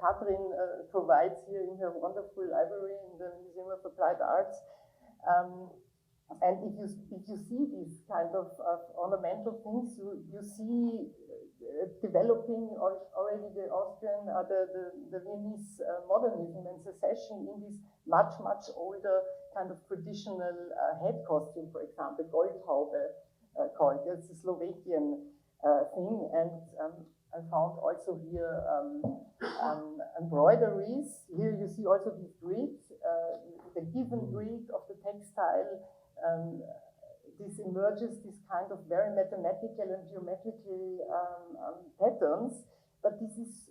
Katrin provides here in her wonderful library in the Museum of Applied Arts. And if you see these kind of ornamental things, you see developing already the Austrian, the Viennese modernism and secession in this much older kind of traditional head costume, for example, Goldhaube called. That's a Slovakian thing, and I found also here embroideries. Here you see also this grid, the given grid of the textile. This emerges this kind of very mathematical and geometrical patterns, but this is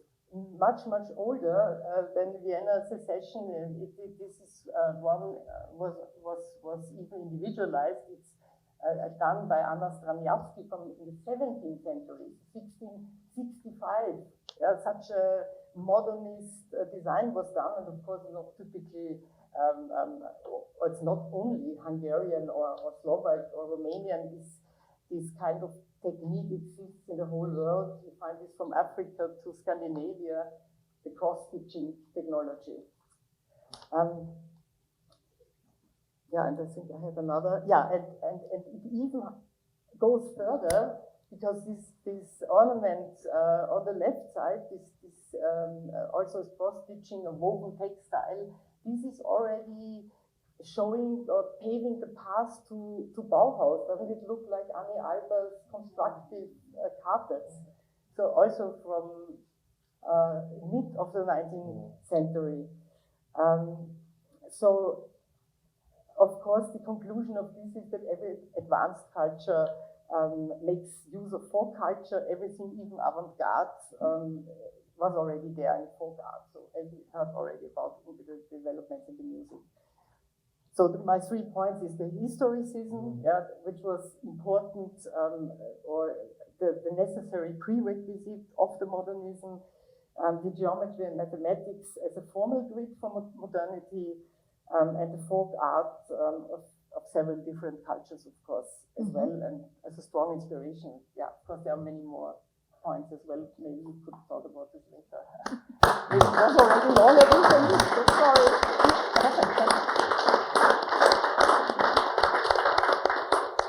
much older than Vienna secession. This is one was even individualized. It's done by Anna Straniawski from the 17th century, 1665. Such a modernist design was done, and of course not typically. It's not only Hungarian or Slovak or Romanian. This kind of technique exists in the whole world. You find this from Africa to Scandinavia, the cross-stitching technology. And I think I have another. And it even goes further, because this ornament on the left side, this also is cross-stitching a woven textile. This is already showing or paving the path to Bauhaus. Doesn't it look like Annie Alber's constructive carpets? So also from mid of the 19th century. So of course the conclusion of this is that every advanced culture makes use of folk culture. Everything, even avant-garde, was already there in folk art. So as we heard already about the developments in the music. So my 3 points is the historicism, which was important, or the necessary prerequisite of the modernism, the geometry and mathematics as a formal grid for modernity, and the folk art of several different cultures, of course, as well, and as a strong inspiration. Yeah, of course, there are many more points as well. Maybe we could talk about this later. It was already longer than this, sorry.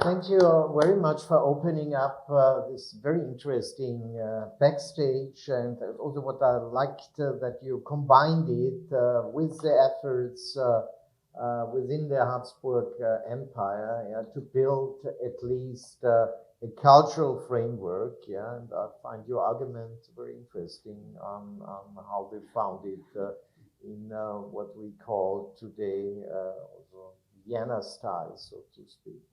Thank you very much for opening up this very interesting backstage, and also what I liked that you combined it with the efforts within the Habsburg Empire to build at least a cultural framework, and I find your argument very interesting on how they found it in what we call today also Vienna style, so to speak.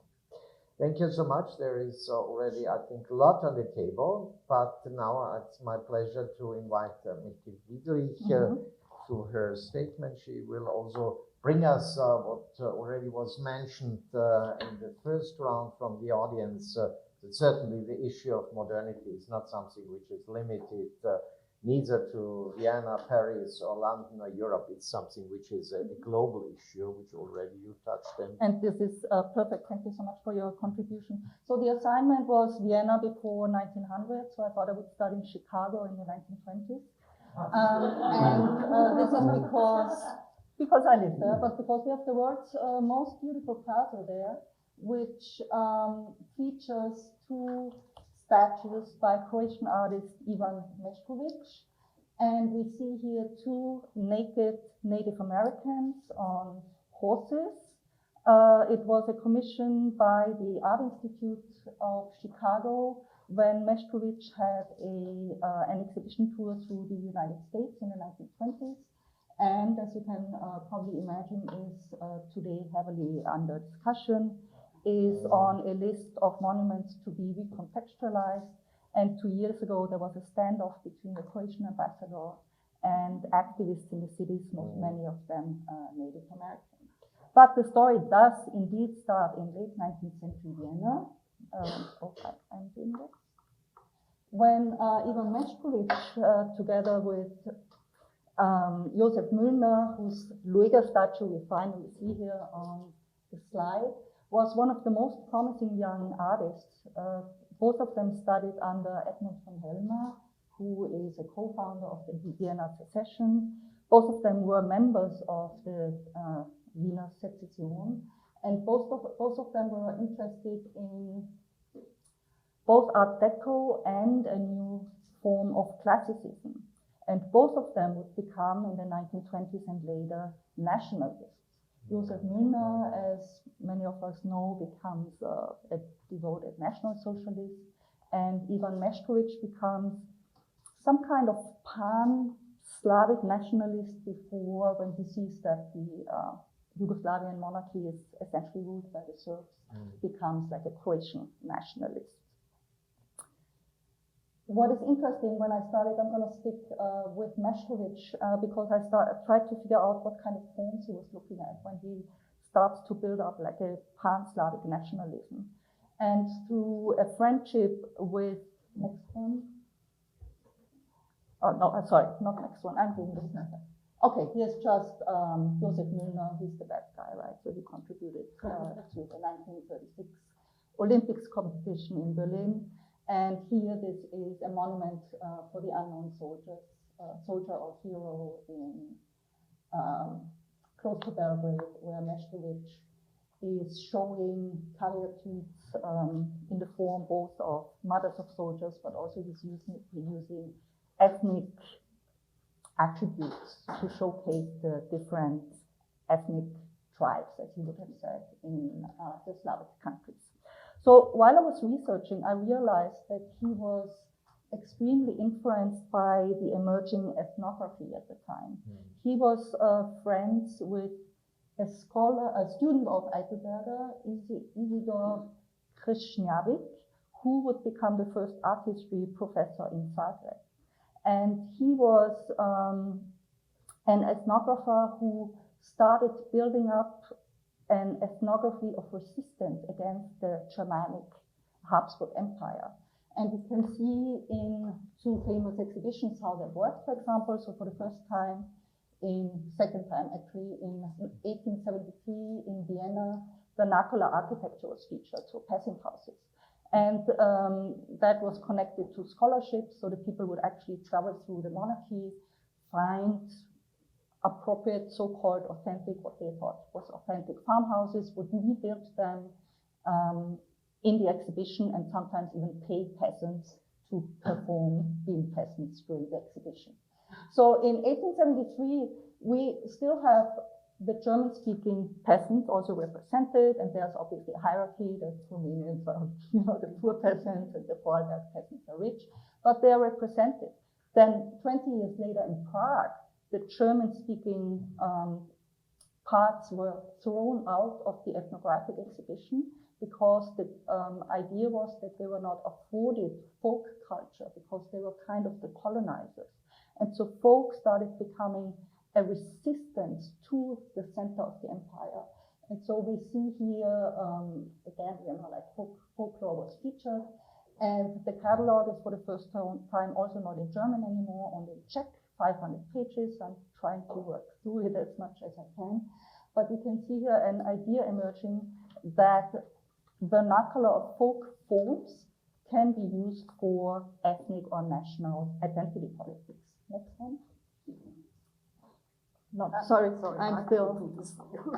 Thank you so much. There is already, I think, a lot on the table, but now it's my pleasure to invite Mrs. Wiedrich to her statement. She will also bring us what already was mentioned in the first round from the audience. That certainly the issue of modernity is not something which is limited neither to Vienna, Paris, or London, or Europe. It's something which is a global issue, which already you touched on. And this is perfect. Thank you so much for your contribution. So the assignment was Vienna before 1900. So I thought I would start in Chicago in the 1920s. And this is because I live there, but because we have the world's most beautiful castle there, which features two statues by Croatian artist Ivan Meštrović. And we see here two naked Native Americans on horses. It was a commission by the Art Institute of Chicago when Meštrović had an exhibition tour through the United States in the 1920s. And as you can probably imagine, is today heavily under discussion, is on a list of monuments to be recontextualized. And 2 years ago, there was a standoff between the Croatian ambassador and activists in the cities, many of them Native American. But the story does indeed start in late 19th century Vienna. I'm doing this. When Ivan Meštrović, together with Josef Müllner, whose Lueger statue we finally see here on the slide, was one of the most promising young artists. Both of them studied under Edmund von Helmer, who is a co-founder of the Vienna Secession. Both of them were members of the Wiener Secession, and both of them were interested in both Art Deco and a new form of classicism. And both of them would become, in the 1920s and later, nationalists. Josef Müllner, as many of us know, becomes a devoted National Socialist, and Ivan Meštrović becomes some kind of pan-Slavic nationalist before, when he sees that the Yugoslavian monarchy is essentially ruled by the Serbs, becomes like a Croatian nationalist. What is interesting, when I started, I'm going to stick with Meštrović because I tried to figure out what kind of forms he was looking at when he starts to build up like a pan-Slavic nationalism. And through a friendship with, next one. Oh, no, sorry, not next one, I'm doing this now. Okay, here's just Josef Müllner, he's the bad guy, right? So he contributed to the 1936 Olympics competition in Berlin. And here, this is a monument for the unknown soldier or hero in close to Belgrade, where Meštrović is showing caryatides in the form both of mothers of soldiers, but also he's using ethnic attributes to showcase the different ethnic tribes, as he would have said, in the Slavic countries. So while I was researching, I realized that he was extremely influenced by the emerging ethnography at the time. He was friends with a student of Eidelberger, Isidor Krznjavik, who would become the first art history professor in Zagreb. And he was an ethnographer who started building up an ethnography of resistance against the Germanic Habsburg Empire. And you can see in two famous exhibitions how that worked, for example. So for the first time, second time actually, in 1873 in Vienna, vernacular architecture was featured, so peasant houses. And that was connected to scholarship, so the people would actually travel through the monarchy, find appropriate, so-called authentic, what they thought was authentic farmhouses, would rebuild them, in the exhibition and sometimes even pay peasants to perform being peasants during the exhibition. So in 1873, we still have the German-speaking peasants also represented, and there's obviously a hierarchy. The Romanians are, the poor peasants, and the Vorarlberg peasants are rich, but they are represented. Then 20 years later in Prague, the German-speaking parts were thrown out of the ethnographic exhibition because the idea was that they were not afforded folk culture because they were kind of the colonizers. And so folk started becoming a resistance to the center of the empire. And so we see here, again, like folklore was featured. And the catalog is for the first time also not in German anymore, only in Czech, 500 pages. I'm trying to work through it as much as I can. But you can see here an idea emerging that vernacular of folk forms can be used for ethnic or national identity politics. Next one. No, sorry, I'm still.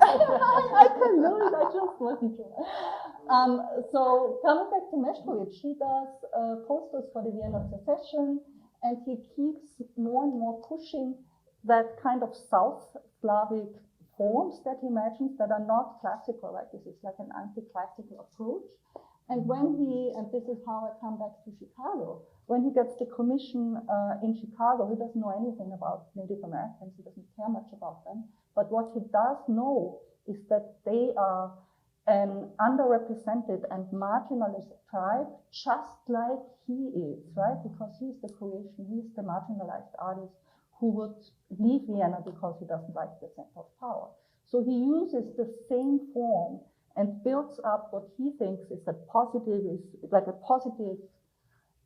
I can do it, I just wasn't sure. So coming back to Meštrović, he does posters for the Vienna secession, and he keeps more and more pushing that kind of South Slavic forms that he imagines that are not classical, right? This is like an anti-classical approach. And when and this is how I come back to Chicago, when he gets the commission in Chicago, he doesn't know anything about Native Americans, he doesn't care much about them. But what he does know is that they are an underrepresented and marginalized tribe, just like he is, right? Because he's the creation, he's the marginalized artist who would leave Vienna because he doesn't like the center of power. So he uses the same form and builds up what he thinks is a positive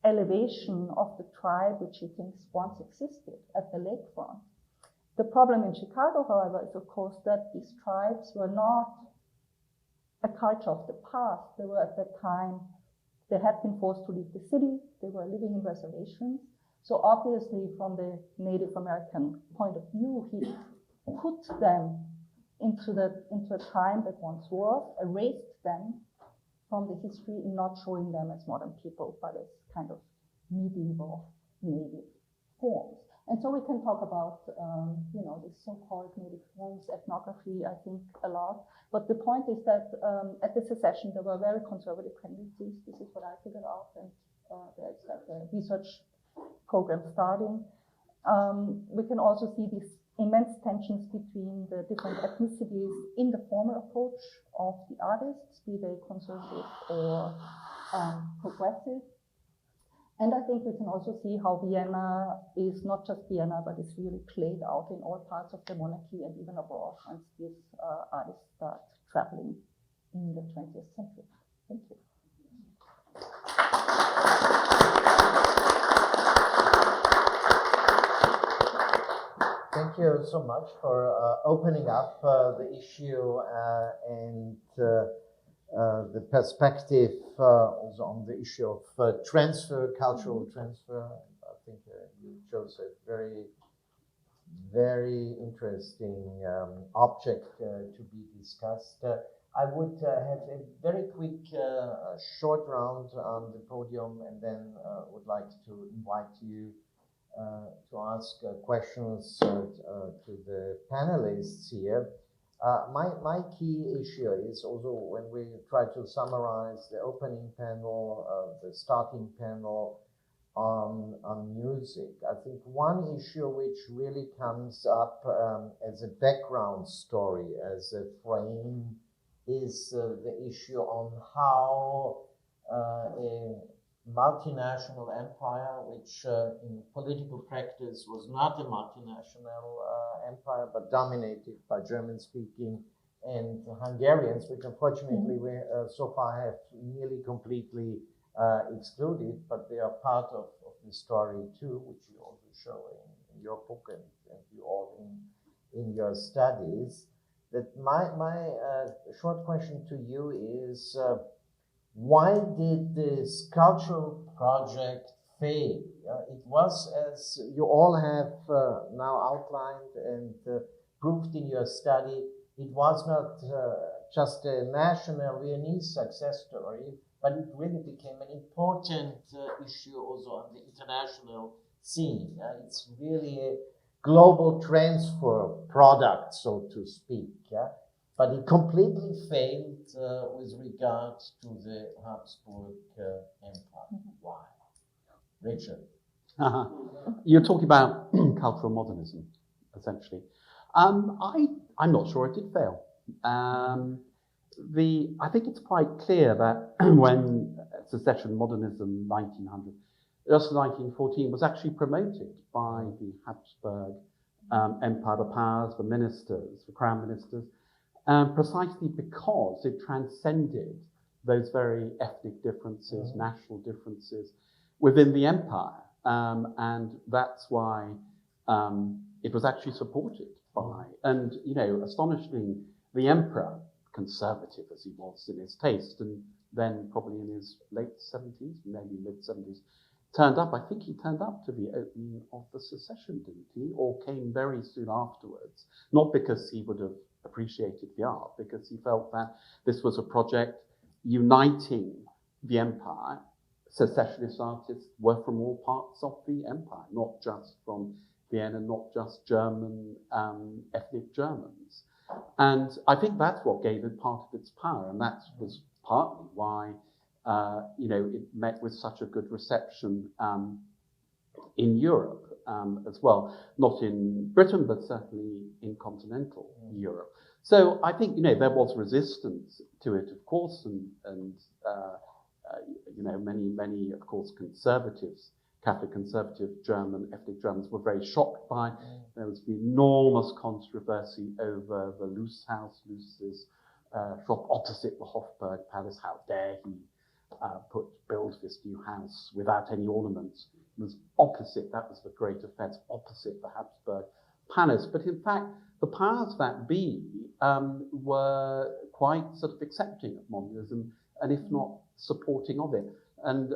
elevation of the tribe which he thinks once existed at the lakefront. The problem in Chicago, however, is of course that these tribes were not a culture of the past. They were at that time, they had been forced to leave the city, they were living in reservations. So obviously from the Native American point of view, he put them into a time that once was, erased them from the history in not showing them as modern people, but as kind of medieval native forms. And so we can talk about, the so-called native forms ethnography, I think, a lot. But the point is that at the secession, there were very conservative tendencies. This is what I figured out, and there's like a research program starting. We can also see these immense tensions between the different ethnicities in the formal approach of the artists, be they conservative or progressive. And I think we can also see how Vienna is not just Vienna, but is really played out in all parts of the monarchy and even abroad once these artists start traveling in the 20th century. Thank you. Thank you so much for opening up the issue and the perspective also on the issue of transfer, cultural transfer. I think you chose a very, very interesting object to be discussed. I would have a very quick short round on the podium, and then would like to invite you to ask questions to the panelists here. My key issue is also when we try to summarize the opening panel, the starting panel on music. I think one issue which really comes up as a background story, as a frame, is the issue on how a multinational empire, which in political practice was not a multinational empire, but dominated by German-speaking and Hungarians, which unfortunately we so far have nearly completely excluded, but they are part of the story too, which you also show in your book and you all in your studies. That my short question to you is, why did this cultural project fail? It was, as you all have now outlined and proved in your study, it was not just a national Viennese success story, but it really became an important issue also on the international scene. It's really a global transfer product, so to speak. But it completely failed with regard to the Habsburg Empire. Why? Richard. You're talking about cultural modernism, essentially. I'm not sure it did fail. I think it's quite clear that when secession modernism 1900, just 1914, was actually promoted by the Habsburg Empire, the powers, the ministers, the crown ministers, precisely because it transcended those very ethnic differences, national differences within the empire. And that's why it was actually supported by, and astonishingly, the emperor, conservative as he was in his taste, and then probably in his late 70s, maybe mid 70s, turned up. I think he turned up to the opening of the secession, didn't he? Or came very soon afterwards. Not because he would have appreciated the art, because he felt that this was a project uniting the empire. Secessionist artists were from all parts of the empire, not just from Vienna, not just German, ethnic Germans. And I think that's what gave it part of its power, and that was partly why it met with such a good reception in Europe as well. Not in Britain, but certainly in continental Europe. So I think there was resistance to it, of course, and many of course conservatives, Catholic conservative German, ethnic Germans were very shocked by. There was the enormous controversy over the Luce's shop opposite the Hofburg Palace. How dare he build this new house without any ornaments? It was opposite, that was the great offense, opposite the Habsburg Palace. But in fact, the powers that be were quite sort of accepting of modernism, and if not supporting of it. And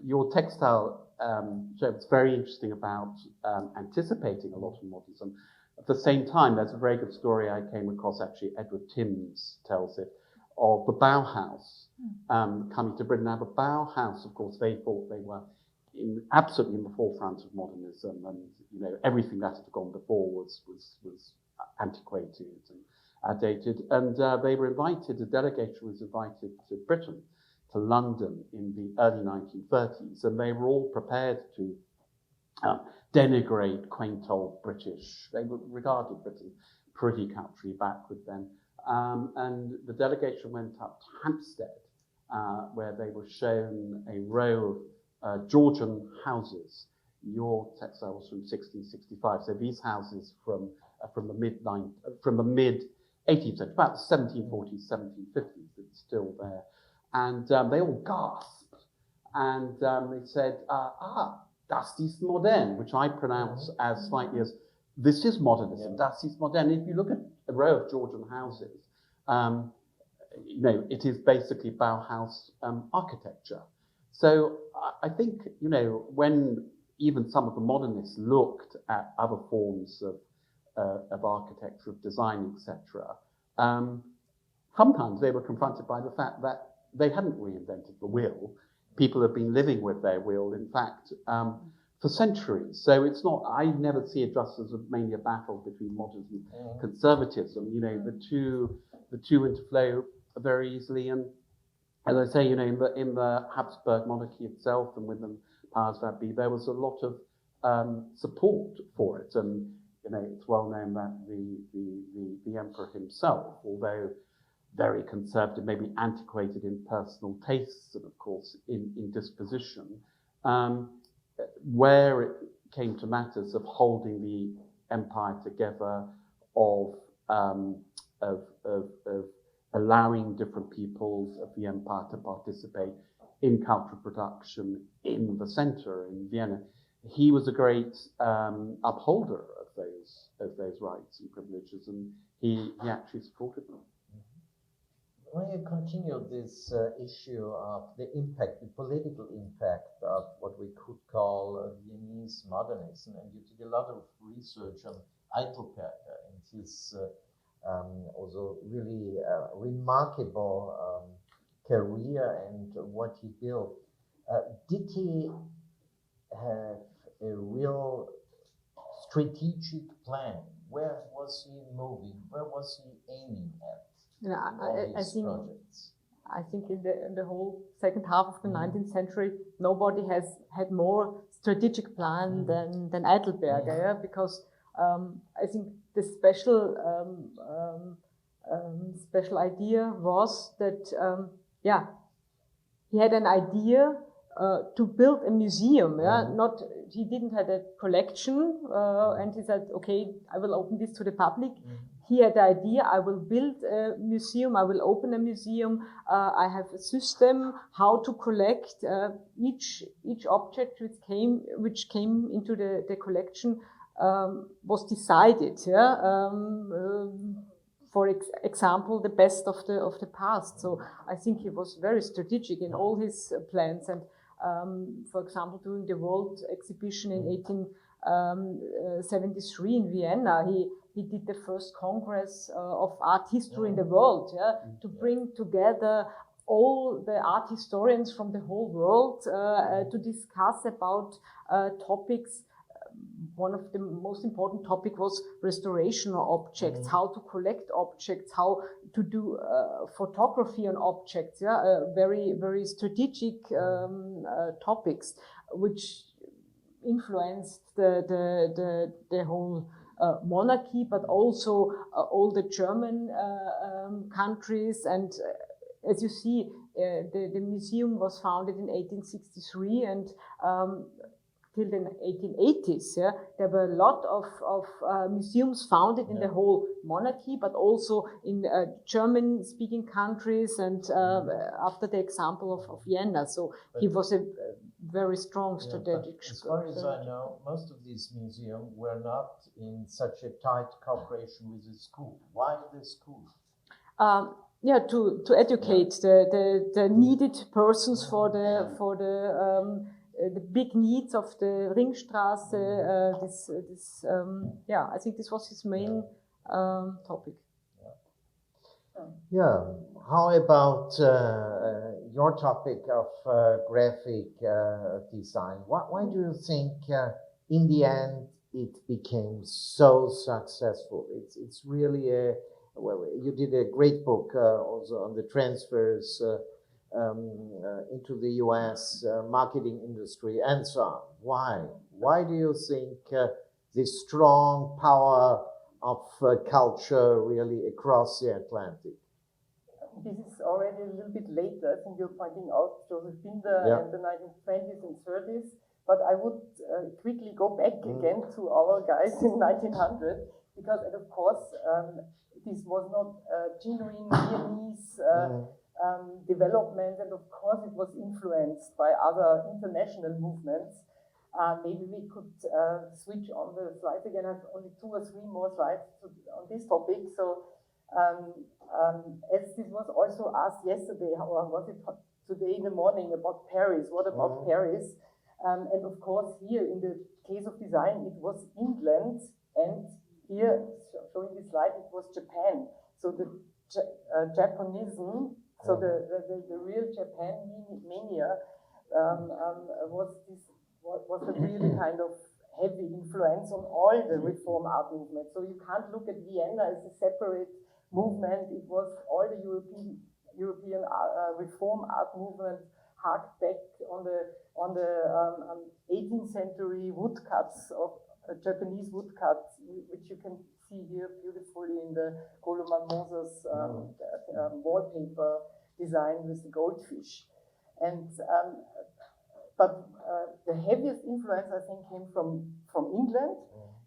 your textile show was very interesting about anticipating a lot of modernism. At the same time, there's a very good story I came across, actually, Edward Timms tells it, of the Bauhaus coming to Britain. Now, the Bauhaus, of course, they thought they were absolutely in the forefront of modernism, and everything that had gone before was antiquated and outdated. And they were invited, a delegation was invited to Britain, to London in the early 1930s, and they were all prepared to denigrate quaint old British. They regarded Britain pretty country backward then. And the delegation went up to Hampstead, where they were shown a row of Georgian houses. Your textile was from 1665, so these houses from the mid 18th century, about 1740s, 1750s, it's still there. And they all gasped, and they said, das ist modern, which I pronounce as slightly as, this is modernism, das ist modern. If you look at a row of Georgian houses, it is basically Bauhaus architecture. So I think, when even some of the modernists looked at other forms of architecture, of design, etc., sometimes they were confronted by the fact that they hadn't reinvented the wheel. People have been living with their wheel, in fact, for centuries. So it's not, I never see it just as mainly a battle between modernism and conservatism. The two interflow very easily. And as I say, in the Habsburg monarchy itself and with the powers that be, there was a lot of support for it. And it's well known that the emperor himself, although very conservative, maybe antiquated in personal tastes and, of course, in disposition, where it came to matters of holding the empire together, of allowing different peoples of the empire to participate in cultural production in the center, in Vienna, he was a great upholder of those rights and privileges, and he actually supported them. When you continue this issue of the impact, the political impact of what we could call Viennese modernism, and you did a lot of research on Eitelperger and his also really remarkable career and what he built, did he have a real strategic plan? Where was he moving? Where was he aiming at? I think in the whole second half of the 19th century, nobody has had more strategic plan than Heidelberger, yeah? Because I think the special idea was that, he had an idea to build a museum. Yeah? He didn't have a collection, and he said, okay, I will open this to the public. He had the idea, I will build a museum, I will open a museum, I have a system how to collect each object which came into the collection was decided. Yeah? For example, the best of the past. So I think he was very strategic in all his plans. And for example, during the World Exhibition in 1873 in Vienna, he did the first Congress of art history in the world, to bring together all the art historians from the whole world to discuss about topics. One of the most important topic was restoration of objects, how to collect objects, how to do photography on objects. Very, very strategic topics, which influenced the whole monarchy, but also all the German countries. And as you see, the museum was founded in 1863, and till the 1880s, there were a lot of museums founded in the whole monarchy, but also in German-speaking countries, and after the example of Vienna. So he was a very strong strategic. As far as I know, most of these museums were not in such a tight cooperation with the school. Why the school? To educate the needed persons for the big needs of the Ringstraße. I think this was his main topic. Yeah. How about your topic of graphic design? Why do you think in the end it became so successful? It's really you did a great book also on the transfers into the US marketing industry and so on. Why? Why do you think this strong power of culture really across the Atlantic? This is already a little bit later. I think you're pointing out Joseph Binder and the 1920s and 30s. But I would quickly go back again to our guys in 1900, because of course this was not genuine Viennese development, and of course it was influenced by other international movements. Maybe we could switch on the slides again. I have only 2 or 3 more slides on this topic. So as this was also asked yesterday, or was it today in the morning, about Paris, what about Paris? And of course here in the case of design it was England, and here showing this slide it was Japan. So the Japanism, so the real Japan mania was a really kind of heavy influence on all the reform art movement. So you can't look at Vienna as a separate movement. It was all the European reform art movement harked back on the 18th century woodcuts of Japanese woodcuts, which you can see here beautifully in the Goleman Moser's wallpaper design with the goldfish. And but the heaviest influence, I think, came from England.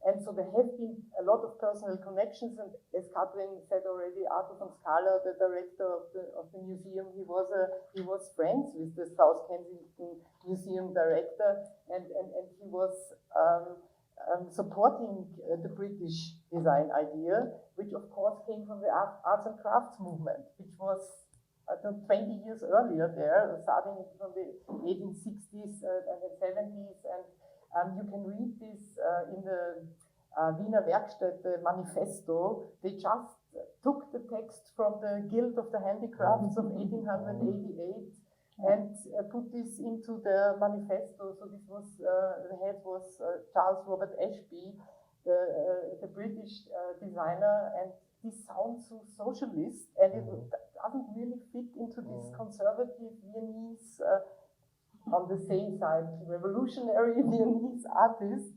And so there have been a lot of personal connections. And as Katrin said already, Arthur von Scala, the director of the museum, he was friends with the South Kensington Museum director, and he was supporting the British design idea, which of course came from the arts and crafts movement, which was 20 years earlier there, starting from the 1860s and the 70s. And you can read this in the Wiener Werkstätte Manifesto. They just took the text from the Guild of the Handicrafts of 1888 and put this into their manifesto. So this was, the head was Charles Robert Ashby, the British designer, and this sounds so socialist, and it doesn't really fit into this conservative Viennese, on the same side, revolutionary Viennese artist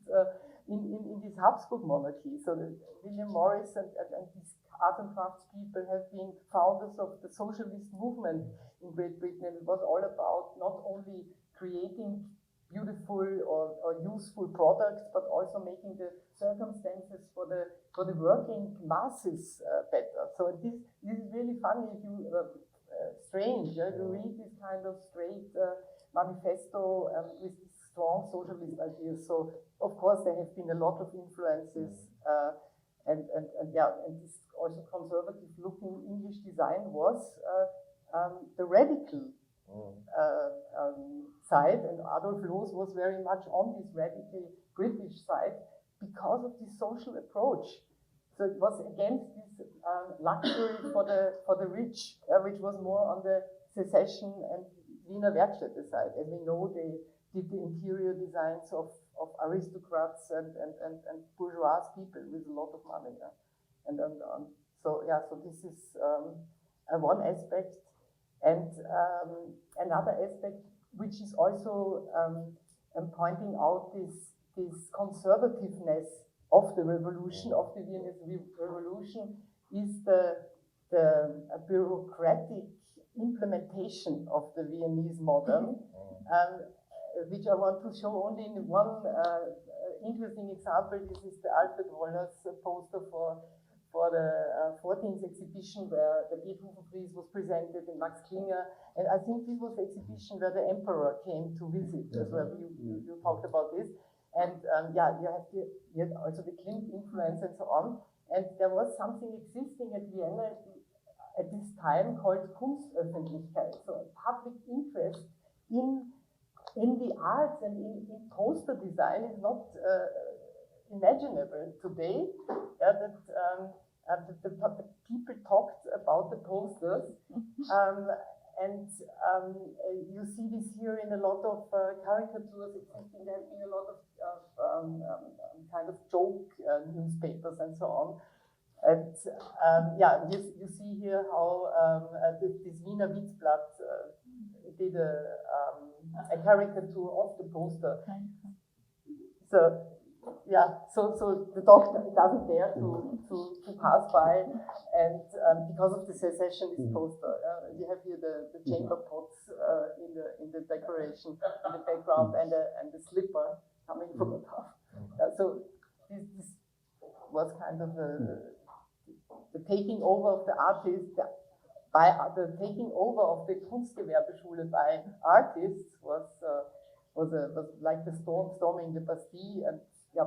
in this Habsburg monarchy. So William Morris and these art and crafts people have been founders of the socialist movement in Great Britain, and it was all about not only creating beautiful or useful products, but also making the circumstances for the working masses better. So this is really funny if you strange to read this kind of straight manifesto with strong socialist ideas. So of course there have been a lot of influences, and this also conservative looking English design was the radical side, and Adolf Loos was very much on this radical British side because of this social approach. So it was against this luxury for the rich, which was more on the secession and Wiener Werkstätte side. As we know, they did the interior designs of aristocrats and bourgeois people with a lot of money. So this is one aspect. And another aspect, which is also pointing out this conservativeness of the revolution, of the Viennese Revolution, is the bureaucratic implementation of the Viennese model, which I want to show only in one interesting example. This is the Alfred Roller's poster for the 14th exhibition where the Beethoven Frieze was presented in Max Klinger. And I think this was the exhibition where the emperor came to visit as well. You talked about this. And you have also the Klimt influence and so on. And there was something existing at Vienna at this time called Kunstöffentlichkeit, so a public interest in the arts and in poster design is not imaginable today. The people talked about the posters, and you see this here in a lot of caricatures existing. There have been a lot of kind of joke newspapers and so on. And you see here how this Wiener Witzblatt did a caricature of the poster. So the doctor doesn't dare to pass by, and because of the secessionist poster, you have here the chamber pots in the decoration in the background, and the slipper coming from above. So this was kind of the taking over of the artist by the taking over of the Kunstgewerbeschule by artists was like the storming the Bastille, and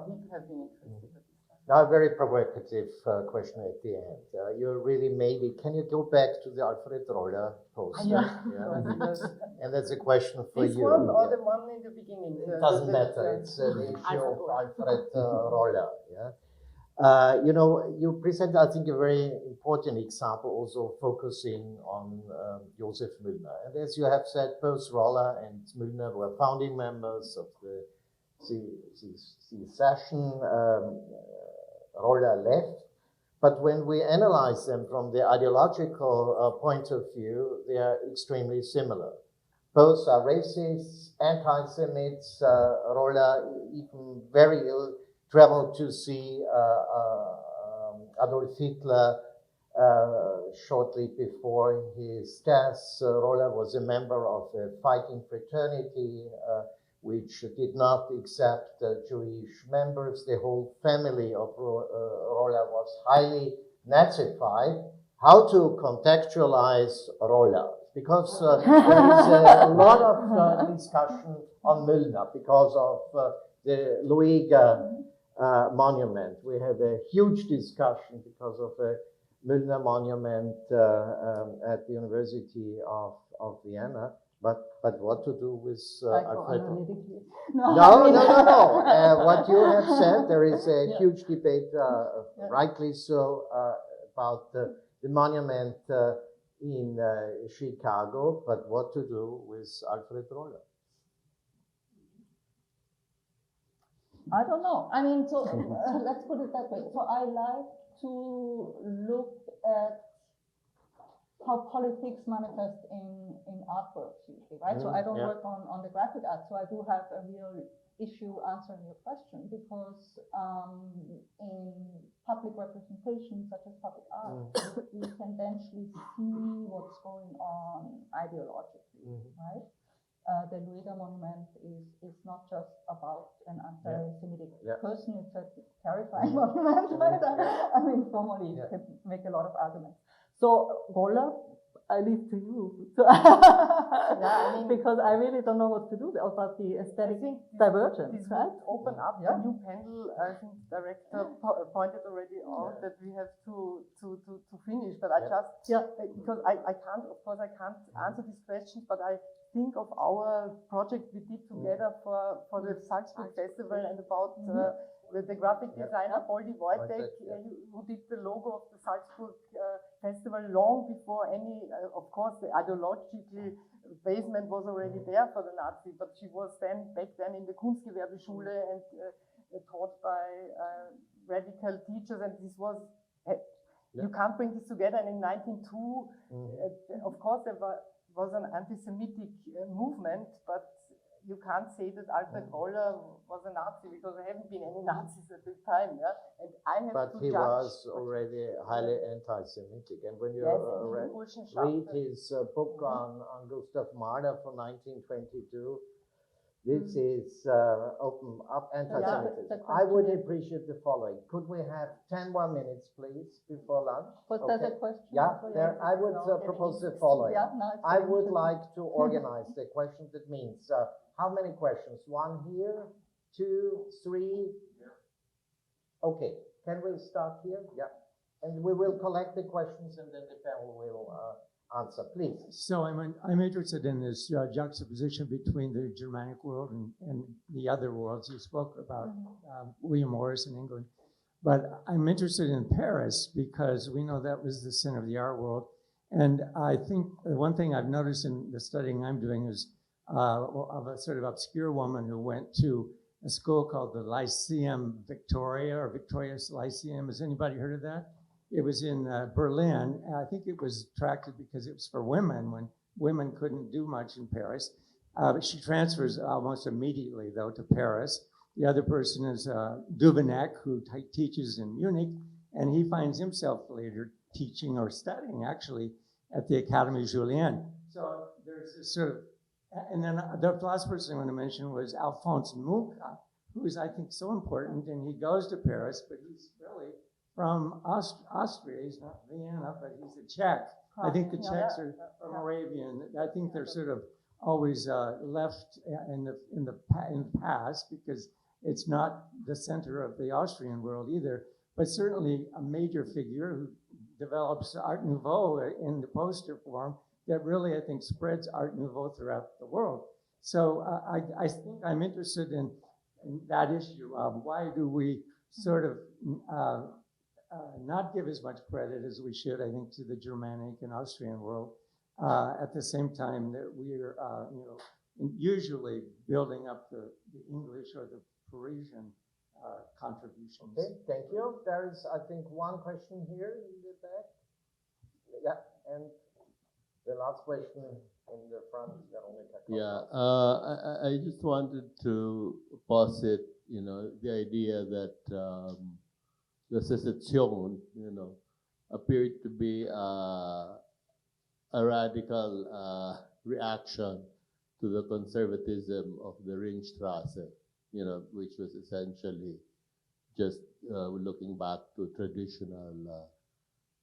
people have been interested in this. Now, a very provocative question at the end. You really made it. Can you go back to the Alfred Roller poster? And that's a question for this you. This one or the one in the beginning? It doesn't matter. It's the issue of Alfred Roller. You present, I think, a very important example, also focusing on Josef Müllner. And as you have said, both Roller and Müllner were founding members of the secession. Roller left, but when we analyze them from the ideological point of view, they are extremely similar. Both are racists, anti-Semites. Roller even very ill traveled to see Adolf Hitler shortly before his death. Roller was a member of a fighting fraternity which did not accept Jewish members. The whole family of Roller was highly Nazified. How to contextualize Roller? Because there is a lot of discussion on Müllner because of the Luiga monument. We have a huge discussion because of a Müllner monument at the University of Vienna. But what to do with Alfred? No. What you have said, there is a huge debate, rightly so, about the monument in Chicago, but what to do with Alfred Roller? I don't know. I mean, so let's put it that way. So I like to look at how politics manifest in artworks usually, right? So I don't work on the graphic art, so I do have a real issue answering your question, because in public representation, such as public art, we tendentially see what's going on ideologically, right? The Lueda monument is not just about an anti-Semitic person, it's a terrifying monument, right? I mean, formally, you can make a lot of arguments. So, Roller, I leave to you. Because I really don't know what to do about the aesthetic divergence, this right? Open up a new panel. I think director pointed already out that we have to finish, but I just, because I can't, of course, I can't answer these questions, but I think of our project we did together for the Salzburg Festival and about the graphic designer Poldi Wojtek, who did the logo of the Salzburg Festival long before any, of course, the ideological basement was already there for the Nazi, but she was back then in the Kunstgewerbeschule and taught by radical teachers, and this was, you can't bring this together. And in 1902, of course, there was an anti-Semitic movement, but you can't say that Alfred Roller was a Nazi, because there haven't been any Nazis at this time. And I have he was already highly anti-Semitic. And when you read his book on Gustav Mahler from 1922, this is open up anti-Semitism. I would appreciate the following. Could we have 10 more minutes, please, before lunch? Was that a question? Yeah, I would propose the following. I would like to organize the questions. That means how many questions? One here, 2, 3. Okay, can we start here? Yeah. And we will collect the questions and then the panel will answer, please. So I'm interested in this juxtaposition between the Germanic world and the other worlds. You spoke about William Morris in England, but I'm interested in Paris because we know that was the sin of the art world. And I think one thing I've noticed in the studying I'm doing is of a sort of obscure woman who went to a school called the Lyceum Victoria, or Victoria's Lyceum. Has anybody heard of that? It was in Berlin. And I think it was attracted because it was for women when women couldn't do much in Paris. But she transfers almost immediately, though, to Paris. The other person is Duveneck, who teaches in Munich, and he finds himself later teaching or studying, actually, at the Académie Julienne. So there's this sort of, and then the last person I want to mention was Alphonse Mucha, who is, I think, so important, and he goes to Paris, but he's really from Austria. He's not Vienna, but he's a Czech. I think the Czechs are Moravian. I think they're sort of always left in the past because it's not the center of the Austrian world either, but certainly a major figure who develops Art Nouveau in the poster form that really, I think, spreads Art Nouveau throughout the world. So I think I'm interested in that issue of why do we sort of not give as much credit as we should, I think, to the Germanic and Austrian world, at the same time that we are, usually building up the English or the Parisian contributions. Okay, thank you. There is, I think, one question here in the back. Yeah, and the last question in the front, Veronica. Yeah, I just wanted to posit, the idea that the secession, appeared to be a radical reaction to the conservatism of the Ringstrasse, which was essentially just looking back to traditional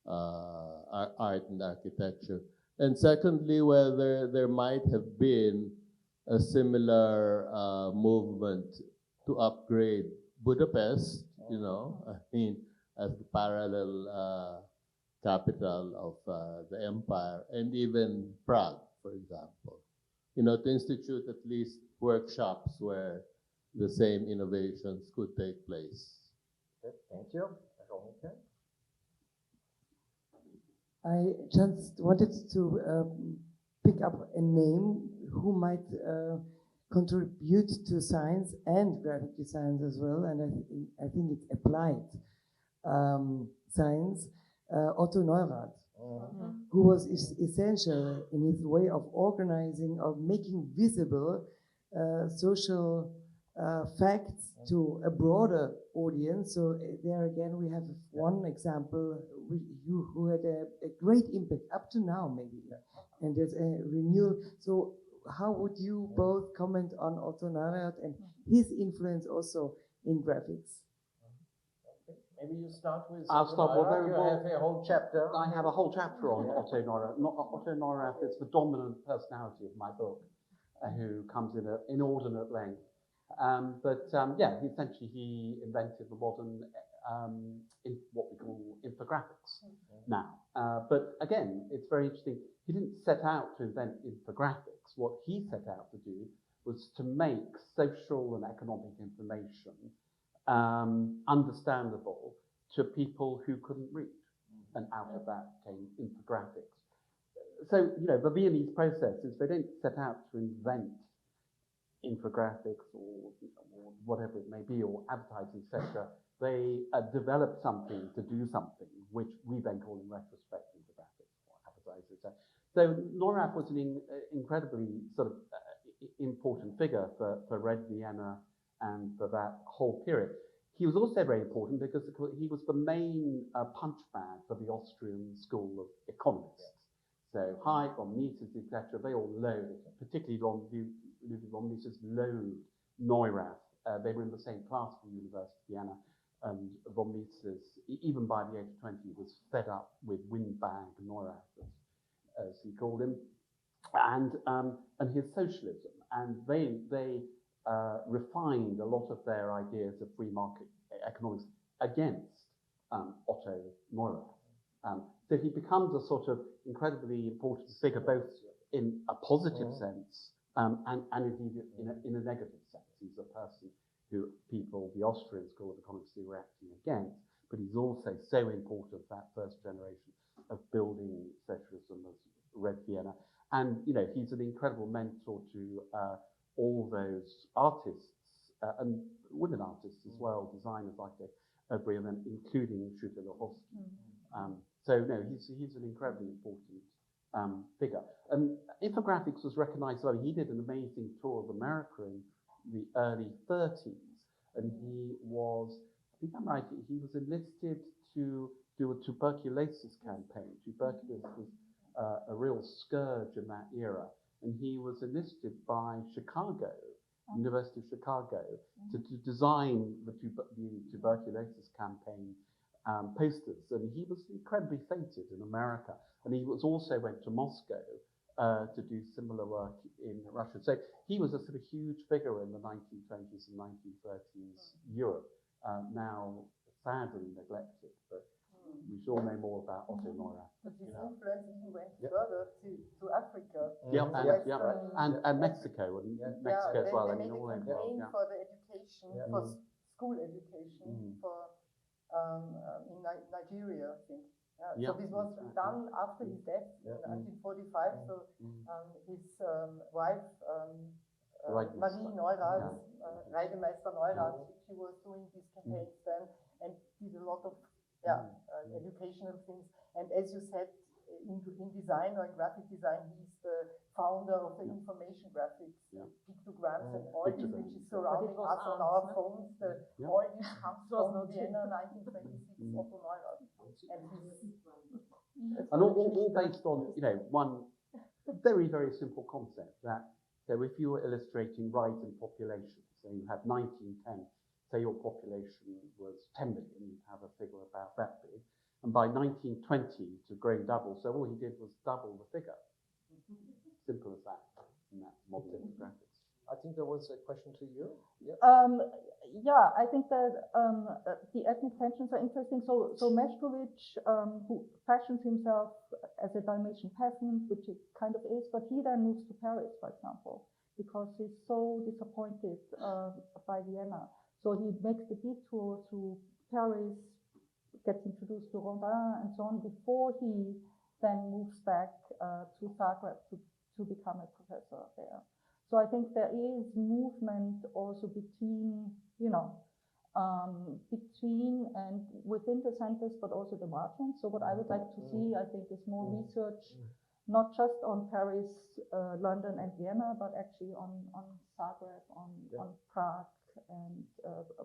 art and architecture. And secondly, whether there might have been a similar movement to upgrade Budapest, as the parallel capital of the empire, and even Prague, for example, to institute at least workshops where the same innovations could take place. Good, thank you. Veronica? I just wanted to pick up a name who might contribute to science and graphic design as well, and I think it's applied science, Otto Neurath, who was essential in his way of organizing or making visible social facts to a broader audience. So there again, we have one example who had a great impact up to now, maybe, and there's a renewal. So how would you both comment on Otto Neurath and his influence also in graphics? Maybe you start with. I'll start with you have a whole chapter. I have a whole chapter on Otto Neurath. Otto Neurath is the dominant personality of my book, who comes in an inordinate length. Yeah, essentially he invented the modern, what we call infographics now. But again, it's very interesting. He didn't set out to invent infographics. What he set out to do was to make social and economic information understandable to people who couldn't read. And out of that came infographics. So, you know, the Viennese processes, they don't set out to invent infographics or whatever it may be, or advertising, etc. They develop something to do something, which we then call in retrospect infographics or advertising, etc. So Neurath was an incredibly sort of important figure for Red Vienna and for that whole period. He was also very important because he was the main punch bag for the Austrian school of economists. So Hayek, von Mises, etc., they all loathed, particularly Ludwig von Mises loathed Neurath. They were in the same class from the University of Vienna, and von Mises, even by the age of 20, was fed up with windbag Neurath, as he called him, and his socialism. And they refined a lot of their ideas of free market economics against Otto Neurath. So he becomes a sort of incredibly important figure, both in a positive sense and indeed in a negative sense. He's a person who people, the Austrian School of Economics, were reacting against, but he's also so important, that first generation of building socialism as Red Vienna. And, you know, he's an incredible mentor to all those artists and women artists as well, designers like Brian, including Schulte Lechowski. So no, he's an incredibly important figure. And infographics was recognized. Well, he did an amazing tour of America in the early 30s, and he was, I think I'm right, he was enlisted to do a tuberculosis campaign. Tuberculosis was a real scourge in that era, and he was enlisted by Chicago, University of Chicago, to design the tuberculosis campaign posters, and he was incredibly feted in America, and he also went to Moscow to do similar work in Russia. So he was a sort of huge figure in the 1920s and 1930s Europe, now sadly neglected, but we should all know more about Otto Neurath. But his influence even went further to Africa. And Mexico, Mexico as well. They made a campaign for the education, for school education, for in Nigeria, I think. So this was done after his death in 1945. So his wife, Marie Neurath, Reidemeister Neurath, she was doing these campaigns then and did a lot of educational things. And as you said, in design or in graphic design, he's the founder of the information graphics, pictograms and all this which is surrounding us on our phones. All this comes from Vienna 1926, Otto Neurath. And all based on, you know, one very, very simple concept that, so if you were illustrating rising populations, so you had 1910, say your population was 10 million, you'd have a figure about that big. And by 1920, to grow double, so all he did was double the figure. Simple as that, in that model infographics. I think there was a question to you. Yeah, I think that the ethnic tensions are interesting. So Meshkovich, who fashions himself as a Dalmatian peasant, which he kind of is, but he then moves to Paris, for example, because he's so disappointed by Vienna. So he makes the detour to Paris, gets introduced to Rodin and so on before he then moves back to Zagreb to become a professor there. So I think there is movement also between, between and within the centers, but also the margins. So what I would like to see, I think, is more research, not just on Paris, London, and Vienna, but actually on Zagreb, on Prague, and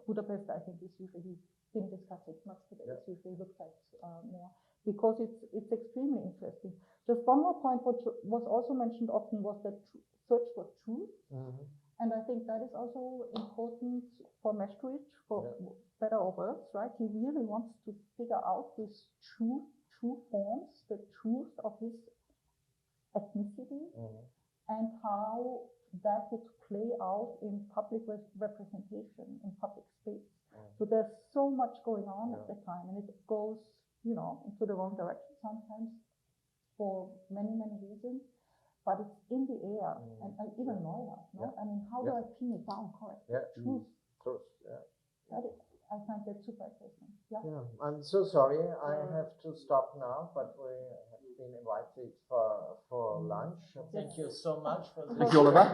Budapest. I think is usually been discussed much today. It's usually looked at more because it's extremely interesting. Just one more point, which was also mentioned often, was that search for truth. And I think that is also important for Meshkovich, for better or worse, right? He really wants to figure out his true forms, the truth of his ethnicity, and how that would play out in public representation, in public space. So there's so much going on at the time, and it goes, into the wrong direction sometimes for many, many reasons. But it's in the air, and even Neuer, no? I mean, how do I pin it down correctly? Truth. I find that super interesting. I'm so sorry, I have to stop now, but we have been invited for lunch. Thank you so much for this. Thank you, Oliver.